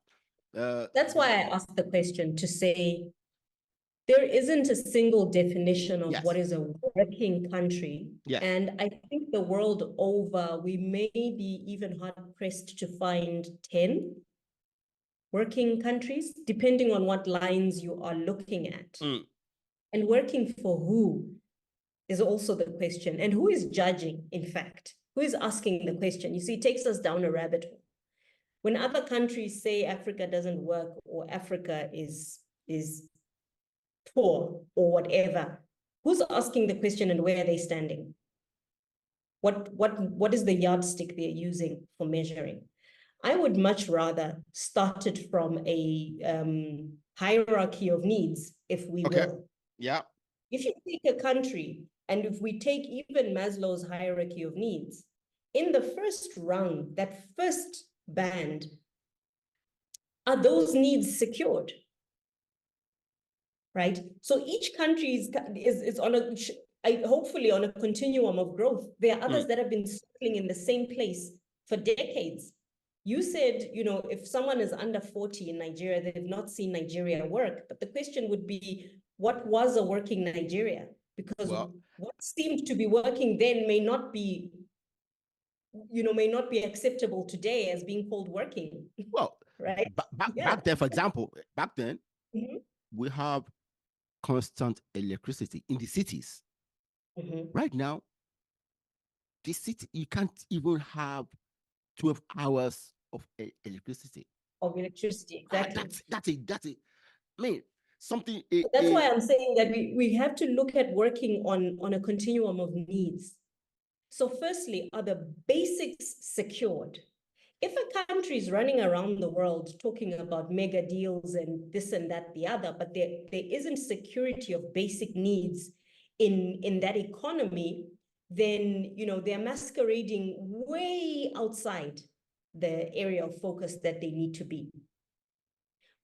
that's why I asked the question, to say there isn't a single definition of yes. what is a working country. Yes. And I think the world over, we may be even hard-pressed to find 10 working countries, depending on what lines you are looking at. And working for who is also the question. And who is judging, in fact? Who is asking the question? You see, it takes us down a rabbit hole. When other countries say Africa doesn't work, or Africa is poor, or whatever, who's asking the question and where are they standing? What is the yardstick they're using for measuring? I would much rather start it from a hierarchy of needs, if we will. Yeah. If you take a country, and if we take even Maslow's hierarchy of needs, in the first rung, that first band, are those needs secured? Right? So each country is on hopefully on a continuum of growth. There are others that have been circling in the same place for decades. You said, if someone is under 40 in Nigeria, they've not seen Nigeria work. But the question would be, what was a working Nigeria? Because what seemed to be working then may not be acceptable today as being called working. Well, right? Back then, for example, we have constant electricity in the cities. Right now, the city, you can't even have 12 hours of electricity. Exactly. That's it. I mean, something. That's why I'm saying that we have to look at working on a continuum of needs. So firstly, are the basics secured? If a country is running around the world talking about mega deals and this and that, the other, but there isn't security of basic needs in that economy, then they're masquerading way outside the area of focus that they need to be.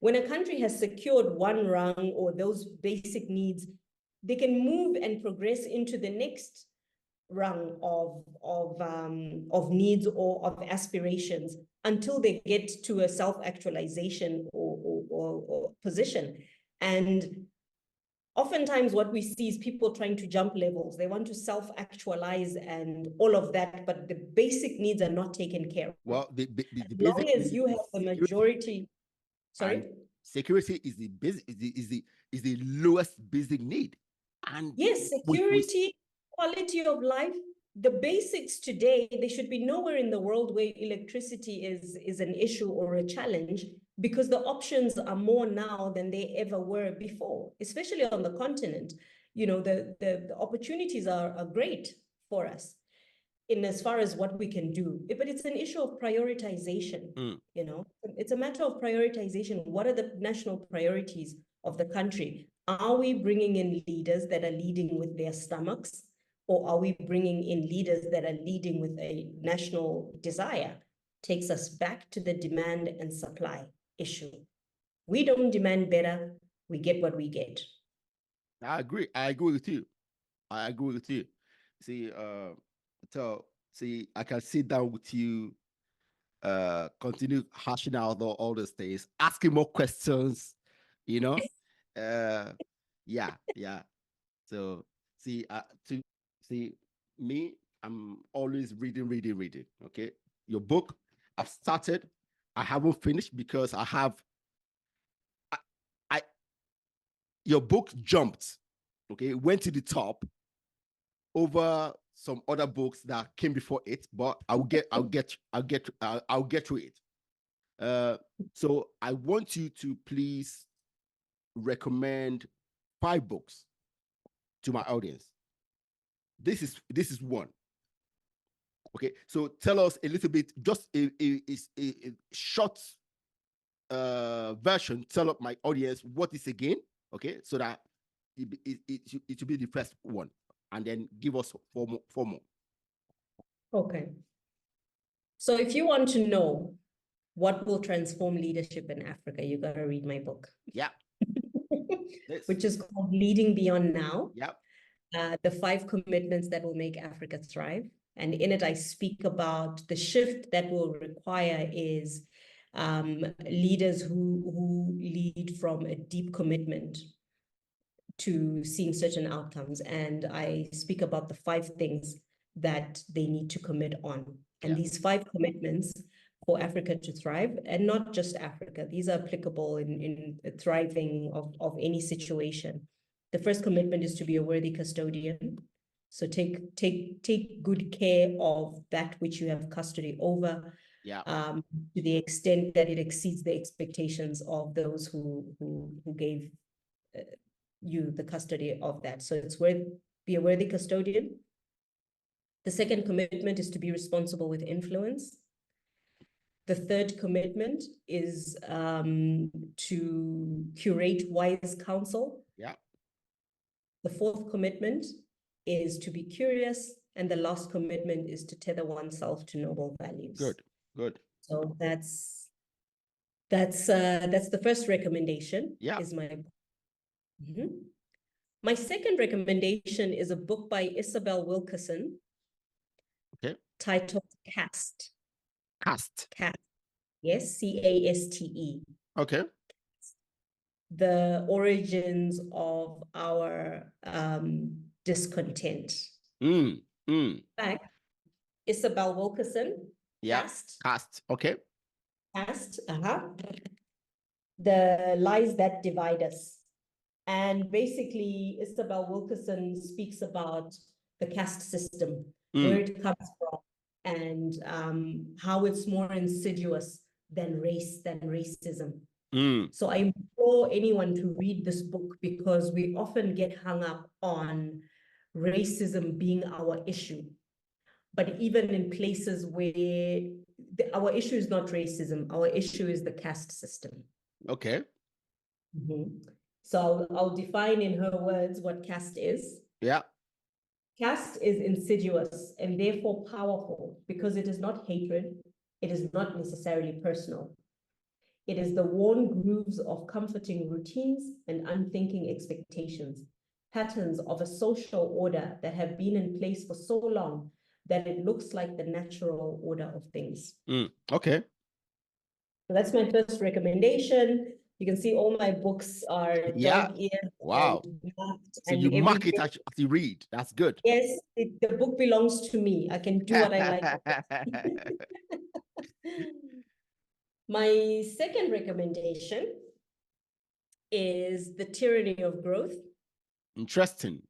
When a country has secured one rung or those basic needs, they can move and progress into the next rung of needs or of aspirations until they get to a self-actualization or position. And oftentimes what we see is people trying to jump levels. They want to self-actualize and all of that, but the basic needs are not taken care of. Well, the as long as you have the majority. Sorry? Security is the lowest basic need. And yes, security, quality of life, the basics today, they should be nowhere in the world where electricity is an issue or a challenge, because the options are more now than they ever were before, especially on the continent. The opportunities are great for us in as far as what we can do, but it's an issue of prioritization. It's a matter of prioritization. What are the national priorities of the country? Are we bringing in leaders that are leading with their stomachs, or are we bringing in leaders that are leading with a national desire? Takes us back to the demand and supply issue. We don't demand better, we get what we get. I agree with you. See, I can sit down with you, continue hashing out all those things, asking more questions, yeah. So me, I'm always reading. Okay, your book, I've started, I haven't finished because your book jumped, okay, went to the top over some other books that came before it, but I'll get through it. So I want you to please recommend 5 books to my audience. This is one. Okay, so tell us a little bit, just a short version. Tell up my audience what is again, okay, so that it will be the first one, and then give us 4 more. Okay. So if you want to know what will transform leadership in Africa, you got to read my book. Yeah. Which is called Leading Beyond Now. Yeah. The 5 commitments that will make Africa thrive. And in it, I speak about the shift that will require is leaders who lead from a deep commitment to seeing certain outcomes. And I speak about the 5 things that they need to commit on. And these 5 commitments for Africa to thrive, and not just Africa, these are applicable in thriving of any situation. The first commitment is to be a worthy custodian. So take good care of that which you have custody over, to the extent that it exceeds the expectations of those who gave you the custody of that. So it's be a worthy custodian. The second commitment is to be responsible with influence. The third commitment is to curate wise counsel. Yeah. The fourth commitment is to be curious. And the last commitment is to tether oneself to noble values. Good. So that's the first recommendation. Yeah. Is my My second recommendation is a book by Isabel Wilkerson. Okay. Titled Caste. Caste. Yes, C-A-S-T-E. Okay. The origins of our discontent. In fact, Isabel Wilkerson. Caste. Okay. Caste. The lies that divide us. And basically, Isabel Wilkerson speaks about the caste system, where it comes from, and how it's more insidious than racism. So I implore anyone to read this book, because we often get hung up on racism being our issue. But even in places where our issue is not racism, our issue is the caste system. Okay. So I'll define in her words what caste is. Yeah. Caste is insidious and therefore powerful, because it is not hatred. It is not necessarily personal. It is the worn grooves of comforting routines and unthinking expectations, patterns of a social order that have been in place for so long that it looks like the natural order of things. Okay. So that's my first recommendation. You can see all my books are dog-eared. Wow. So you mark it as you read. That's good. Yes, the book belongs to me. I can do what I like. My second recommendation is The Tyranny of Growth. Interesting.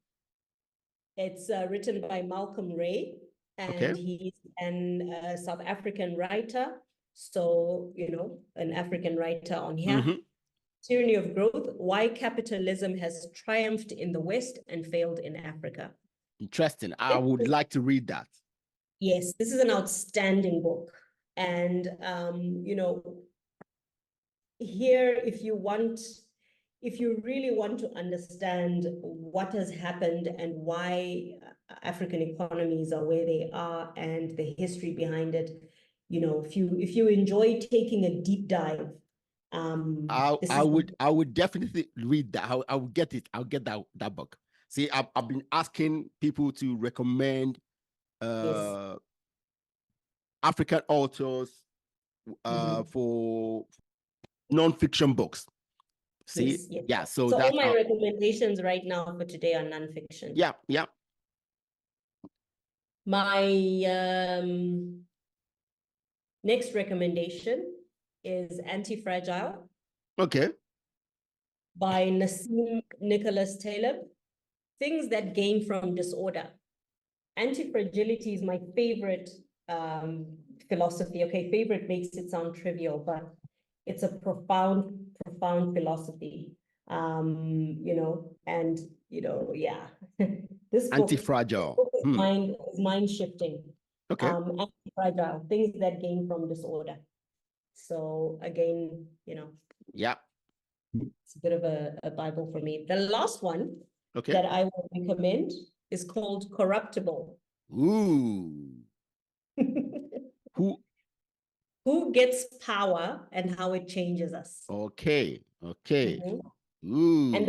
It's written by Malcolm Ray, and he's a South African writer. So, an African writer on here. Tyranny of Growth, Why Capitalism Has Triumphed in the West and Failed in Africa. Interesting. I would like to read that. Yes, this is an outstanding book. And, here, if you really want to understand what has happened and why African economies are where they are and the history behind it, if you enjoy taking a deep dive, I would definitely read that. I would get it. I'll get that book. See, I've been asking people to recommend African authors for non-fiction books. See, so all my recommendations right now for today are non-fiction. Yeah. My next recommendation is Anti-Fragile. Okay. By Nassim Nicholas Taleb. Things that gain from disorder. Anti-fragility is my favorite philosophy. Okay, favorite makes it sound trivial, but it's a profound philosophy. This book, Anti-Fragile. is mind shifting. Okay. Anti-fragile, things that gain from disorder. So again, it's a bit of a Bible for me. The last one that I will recommend is called Corruptible. Ooh. Who gets power and how it changes us. Okay. Ooh. And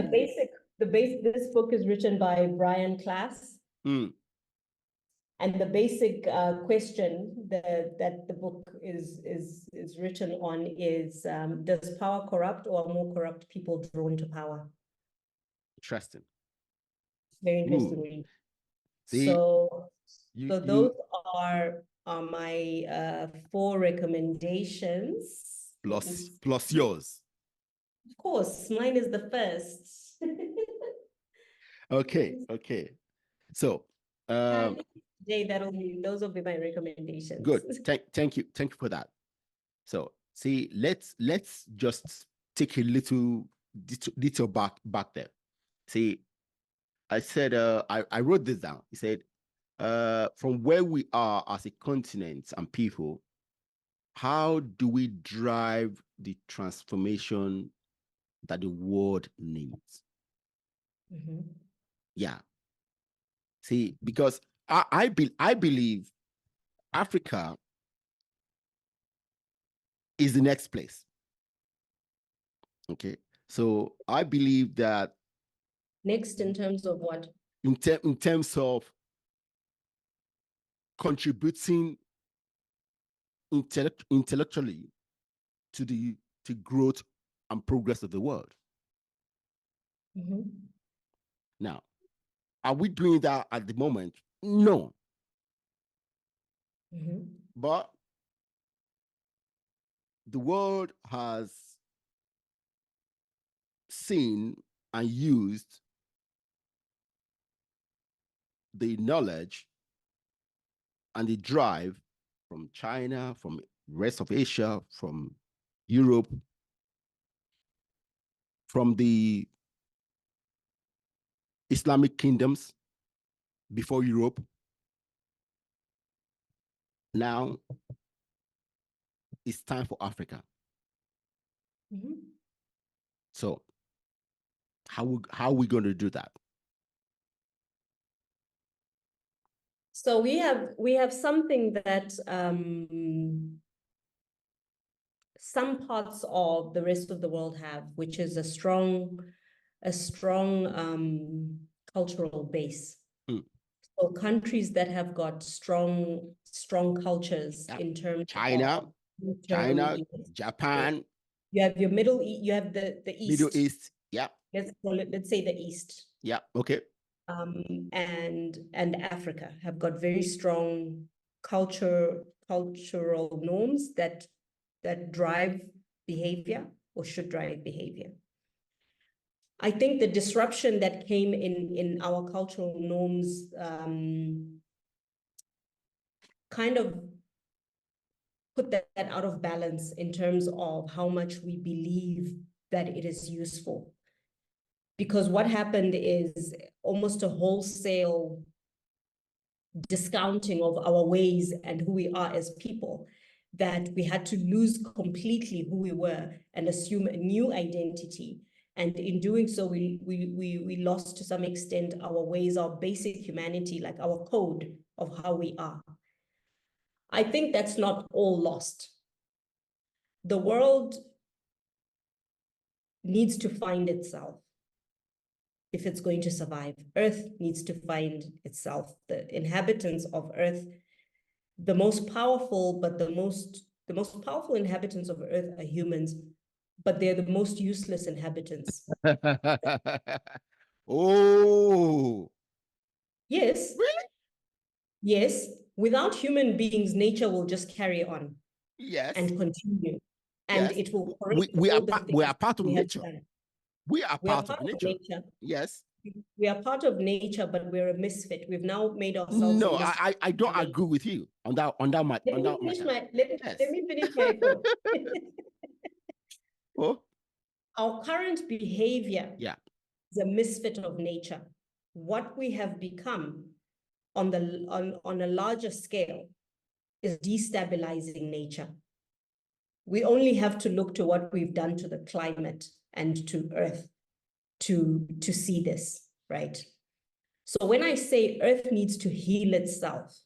this book is written by Brian Klaas. And the basic question that the book is written on is, does power corrupt, or are more corrupt people drawn to power? Interesting. Very interesting Ooh. read. See, So those you are my 4 recommendations. plus yours. Of course, mine is the first. Okay. So today those will be my recommendations. good. Thank you for that. So see, let's just take a little detail back there. See, I said I wrote this down. He said, from where we are as a continent and people, how do we drive the transformation that the world needs? Mm-hmm. Yeah. See, because I believe Africa is the next place. Okay. So I believe that next in terms of what? In terms of contributing intellectually to the growth and progress of the world. Mm-hmm. Now, are we doing that at the moment? No. Mm-hmm. But the world has seen and used the knowledge and the drive from China, from rest of Asia, from Europe, from the Islamic kingdoms before Europe. Now it's time for Africa. Mm-hmm. So how are we going to do that? So we have something that some parts of the rest of the world have, which is a strong cultural base. So countries that have got strong cultures in terms China, of Japan. You have your Middle East, you have the East. Middle East, yeah. Let's say the East. Yeah, okay. And Africa have got very strong cultural norms that drive behavior, or should drive behavior. I think the disruption that came in our cultural norms kind of put that out of balance in terms of how much we believe that it is useful. Because what happened is almost a wholesale discounting of our ways and who we are as people, that we had to lose completely who we were and assume a new identity. And in doing so, we lost to some extent our ways, our basic humanity, like our code of how we are. I think that's not all lost. The world needs to find itself if it's going to survive. Earth needs to find itself. The inhabitants of Earth, the most powerful, but the most powerful inhabitants of Earth are humans, but they're the most useless inhabitants. Oh. Yes. Really? Yes. Without human beings, nature will just carry on. Yes. And continue. And yes. It will we are part of nature. We are part of nature. Yes. We are part of nature, but we're a misfit. We've now made ourselves. No, I don't agree with you on that. Let me finish my quote. Oh. Our current behavior, yeah, is a misfit of nature. What we have become on a larger scale is destabilizing nature. We only have to look to what we've done to the climate and to Earth to see this, right? So when I say Earth needs to heal itself,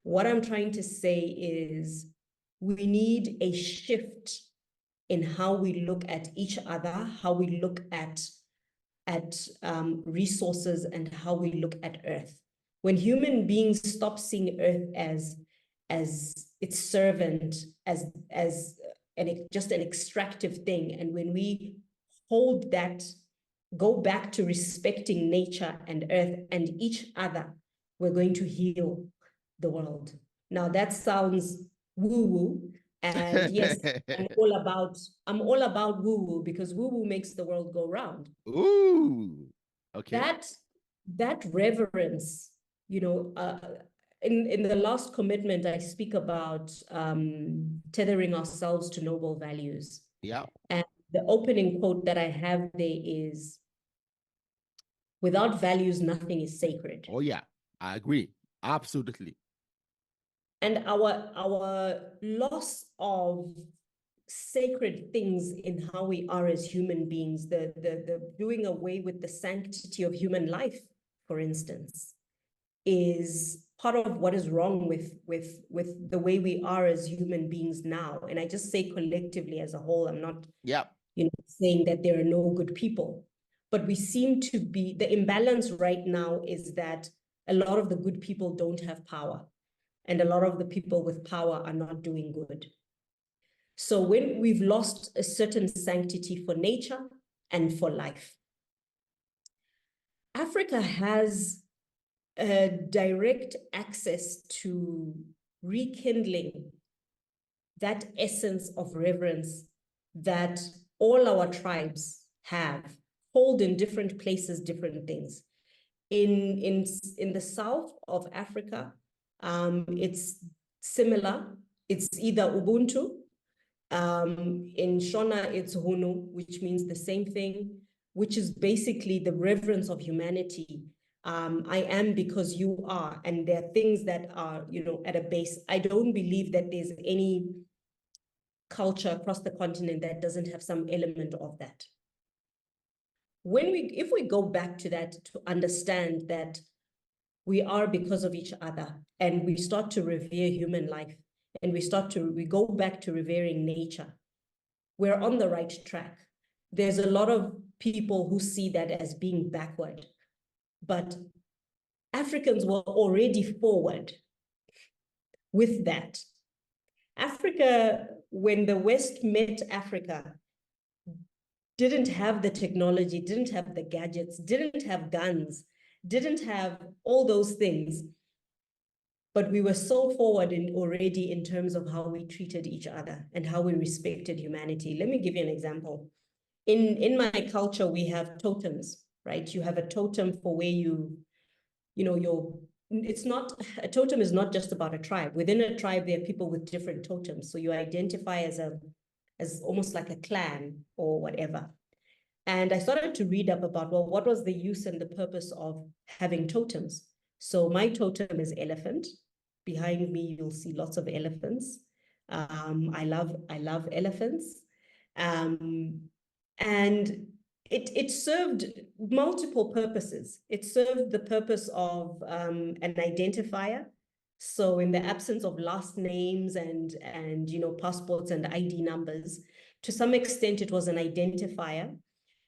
what I'm trying to say is we need a shift in how we look at each other, how we look at resources, and how we look at Earth. When human beings stop seeing Earth as its servant, just an extractive thing, and when we hold that, go back to respecting nature and Earth and each other, we're going to heal the world. Now that sounds woo-woo, and yes, I'm all about woo-woo, because woo-woo makes the world go round. Ooh, okay. That reverence, in the last commitment, I speak about tethering ourselves to noble values. Yeah. And the opening quote that I have there is, "Without values, nothing is sacred." Oh yeah, I agree. Absolutely. And our loss of sacred things in how we are as human beings, the doing away with the sanctity of human life, for instance, is part of what is wrong with the way we are as human beings now. And I just say collectively as a whole, I'm not saying that there are no good people, but we seem to be, the imbalance right now is that a lot of the good people don't have power, and a lot of the people with power are not doing good. So when we've lost a certain sanctity for nature and for life, Africa has direct access to rekindling that essence of reverence that all our tribes have, hold in different places, different things. In the south of Africa, it's similar. It's either Ubuntu. In Shona, it's Hunu, which means the same thing, which is basically the reverence of humanity. I am because you are, and there are things that are, at a base. I don't believe that there's any culture across the continent that doesn't have some element of that. If we go back to that, to understand that we are because of each other, and we start to revere human life, and we go back to revering nature, we're on the right track. There's a lot of people who see that as being backward, but Africans were already forward with that. Africa, when the West met Africa, didn't have the technology, didn't have the gadgets, didn't have guns, didn't have all those things. But we were so forward already in terms of how we treated each other and how we respected humanity. Let me give you an example. In my culture, we have totems, right? You have a totem for where it's not, a totem is not just about a tribe. Within a tribe, there are people with different totems. So you identify as almost like a clan or whatever. And I started to read up about, well, what was the use and the purpose of having totems? So my totem is elephant. Behind me, you'll see lots of elephants. I love elephants. And it served multiple purposes. It served the purpose of an identifier. So in the absence of last names and passports and ID numbers, to some extent, it was an identifier.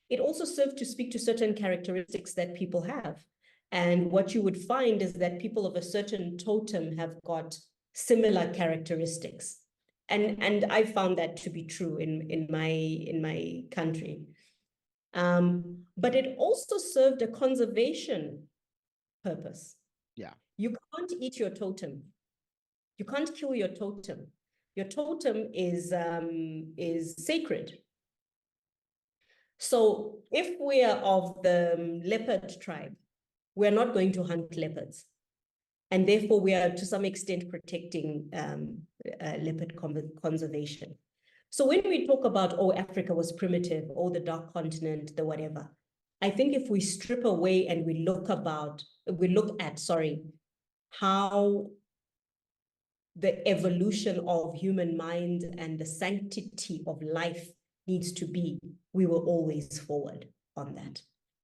It also served to speak to certain characteristics that people have. And what you would find is that people of a certain totem have got similar characteristics. And I found that to be true in my country. But it also served a conservation purpose. Yeah. You can't eat your totem. You can't kill your totem. Your totem is sacred. So if we are of the leopard tribe, we're not going to hunt leopards. And therefore, we are to some extent protecting leopard conservation. So when we talk about, oh, Africa was primitive, oh, the dark continent, the whatever, I think if we strip away and we look at how the evolution of human mind and the sanctity of life needs to be, we were always forward on that.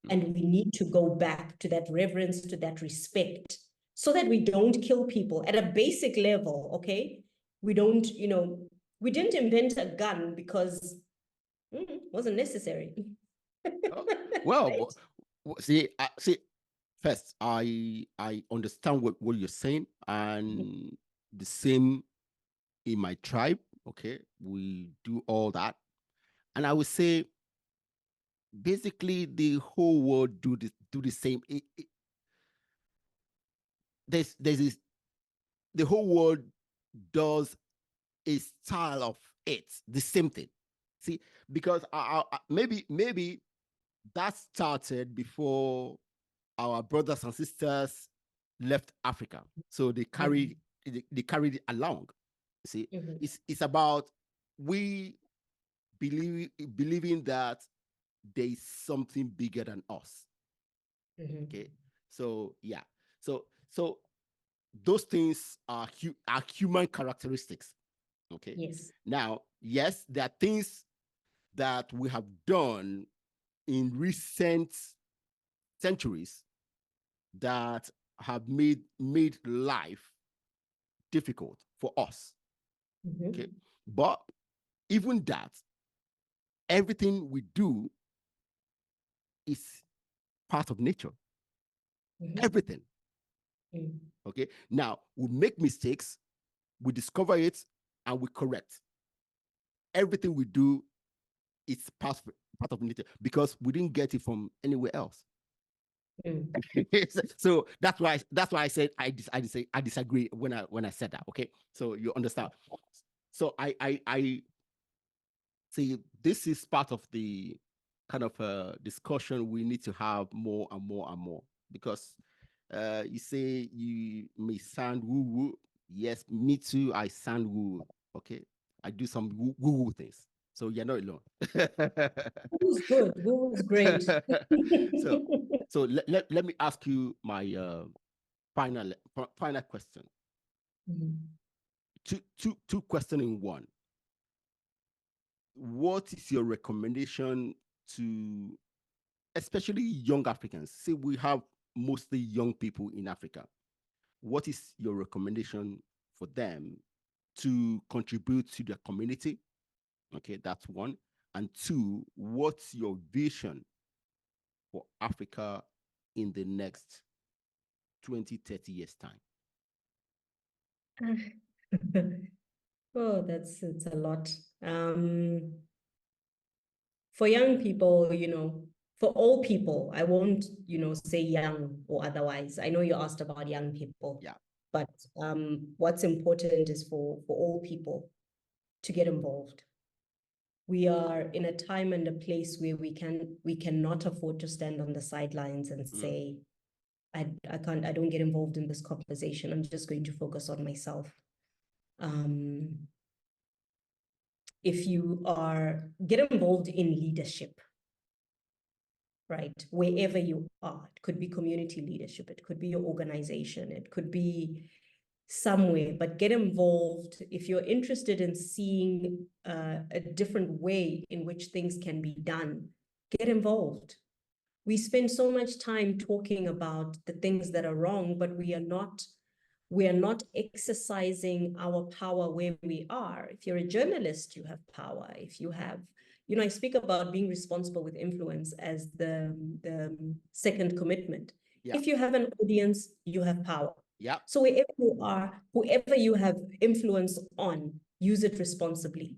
And we need to go back to that reverence, to that respect, so that we don't kill people at a basic level, okay? We don't, we didn't invent a gun because it wasn't necessary. Well, right? see, first, I understand what you're saying, and the same in my tribe. Okay, we do all that, and I would say basically the whole world do the same. There's this, the whole world does a style of it, the same thing. See, because maybe that started before our brothers and sisters left Africa, so they carry they carried it along. See, it's about we believing that there is something bigger than us. Okay, so yeah, so those things are human characteristics. Okay. Yes. Now, yes, there are things that we have done in recent centuries that have made life difficult for us. Okay. But even that, everything we do is part of nature. Everything. Okay. Now, we make mistakes, we discover it, and we correct. Everything we do is part of nature because we didn't get it from anywhere else. So that's why I said I disagree when I said that. Okay, so you understand. So I see this is part of the kind of discussion we need to have more and more and more, because you say you may sound woo woo. Yes, me too. I sound woo. Okay, I do some woo woo things. So you're not alone. Google's good. Google's great. so let me ask you my final question. Two questions in one. What is your recommendation to especially young Africans? Say we have mostly young people in Africa. What is your recommendation for them to contribute to their community? Okay, that's one. And two, what's your vision for Africa in the next 20, 30 years' time? Oh, it's a lot. For young people, for all people, I won't, say young or otherwise. I know you asked about young people. Yeah. But what's important is for all people to get involved. We are in a time and a place where we cannot afford to stand on the sidelines and say, I don't get involved in this conversation. I'm just going to focus on myself. If you get involved in leadership, right? Wherever you are, it could be community leadership, it could be your organization, it could be somewhere, but get involved. If you're interested in seeing a different way in which things can be done, get involved. We spend so much time talking about the things that are wrong, but we are not exercising our power where we are. If you're a journalist, you have power. If you have, I speak about being responsible with influence as the second commitment. Yeah. If you have an audience, you have power. Yeah. So wherever you are, whoever you have influence on, use it responsibly,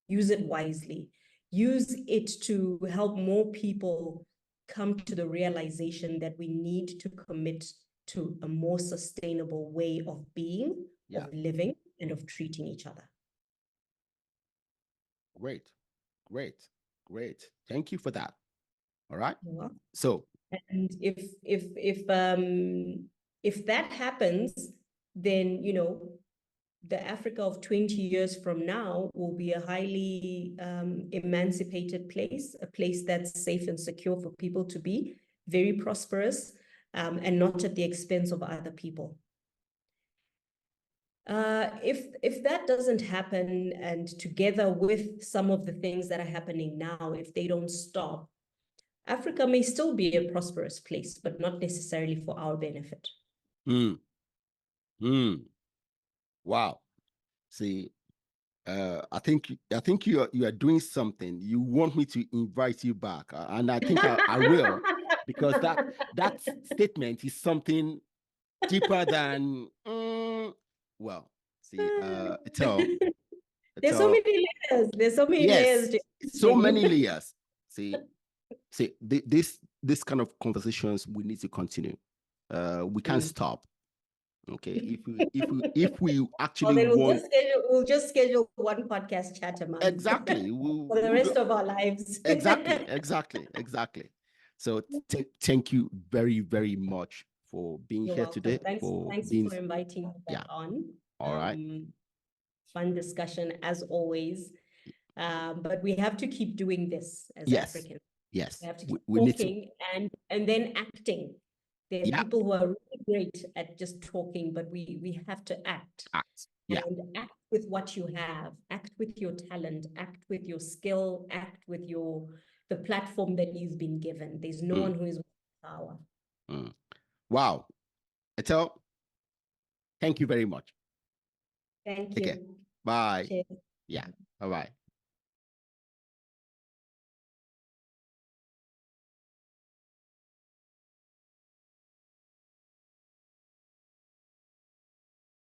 use it wisely, use it to help more people come to the realization that we need to commit to a more sustainable way of being, of living, and of treating each other. Great, great, great. Thank you for that. All right. Yeah. So, and if that happens, then the Africa of 20 years from now will be a highly emancipated place, a place that's safe and secure for people to be, very prosperous, and not at the expense of other people. If that doesn't happen, and together with some of the things that are happening now, if they don't stop, Africa may still be a prosperous place, but not necessarily for our benefit. Wow. See, I think you are doing something. You want me to invite you back, and I think I will. because that statement is something deeper than well, see, there's so many layers. There's so many layers. So many layers. See, this kind of conversations we need to continue. We can't stop. Okay, if we actually well, then want, we'll just schedule one podcast chat a month. Exactly. For the rest of our lives. Exactly. So thank you very, very much for being You're here welcome. today. Thanks for inviting me back on. All right. Fun discussion as always. But we have to keep doing this as Africans. Yes. We have to keep talking need to. and then acting. There are people who are really great at just talking, but we have to act. And act with what you have, act with your talent, act with your skill, act with the platform that you've been given. There's no one who is with power. Wow. Ethel, thank you very much. Thank you. Bye. Cheers. Yeah. Bye-bye.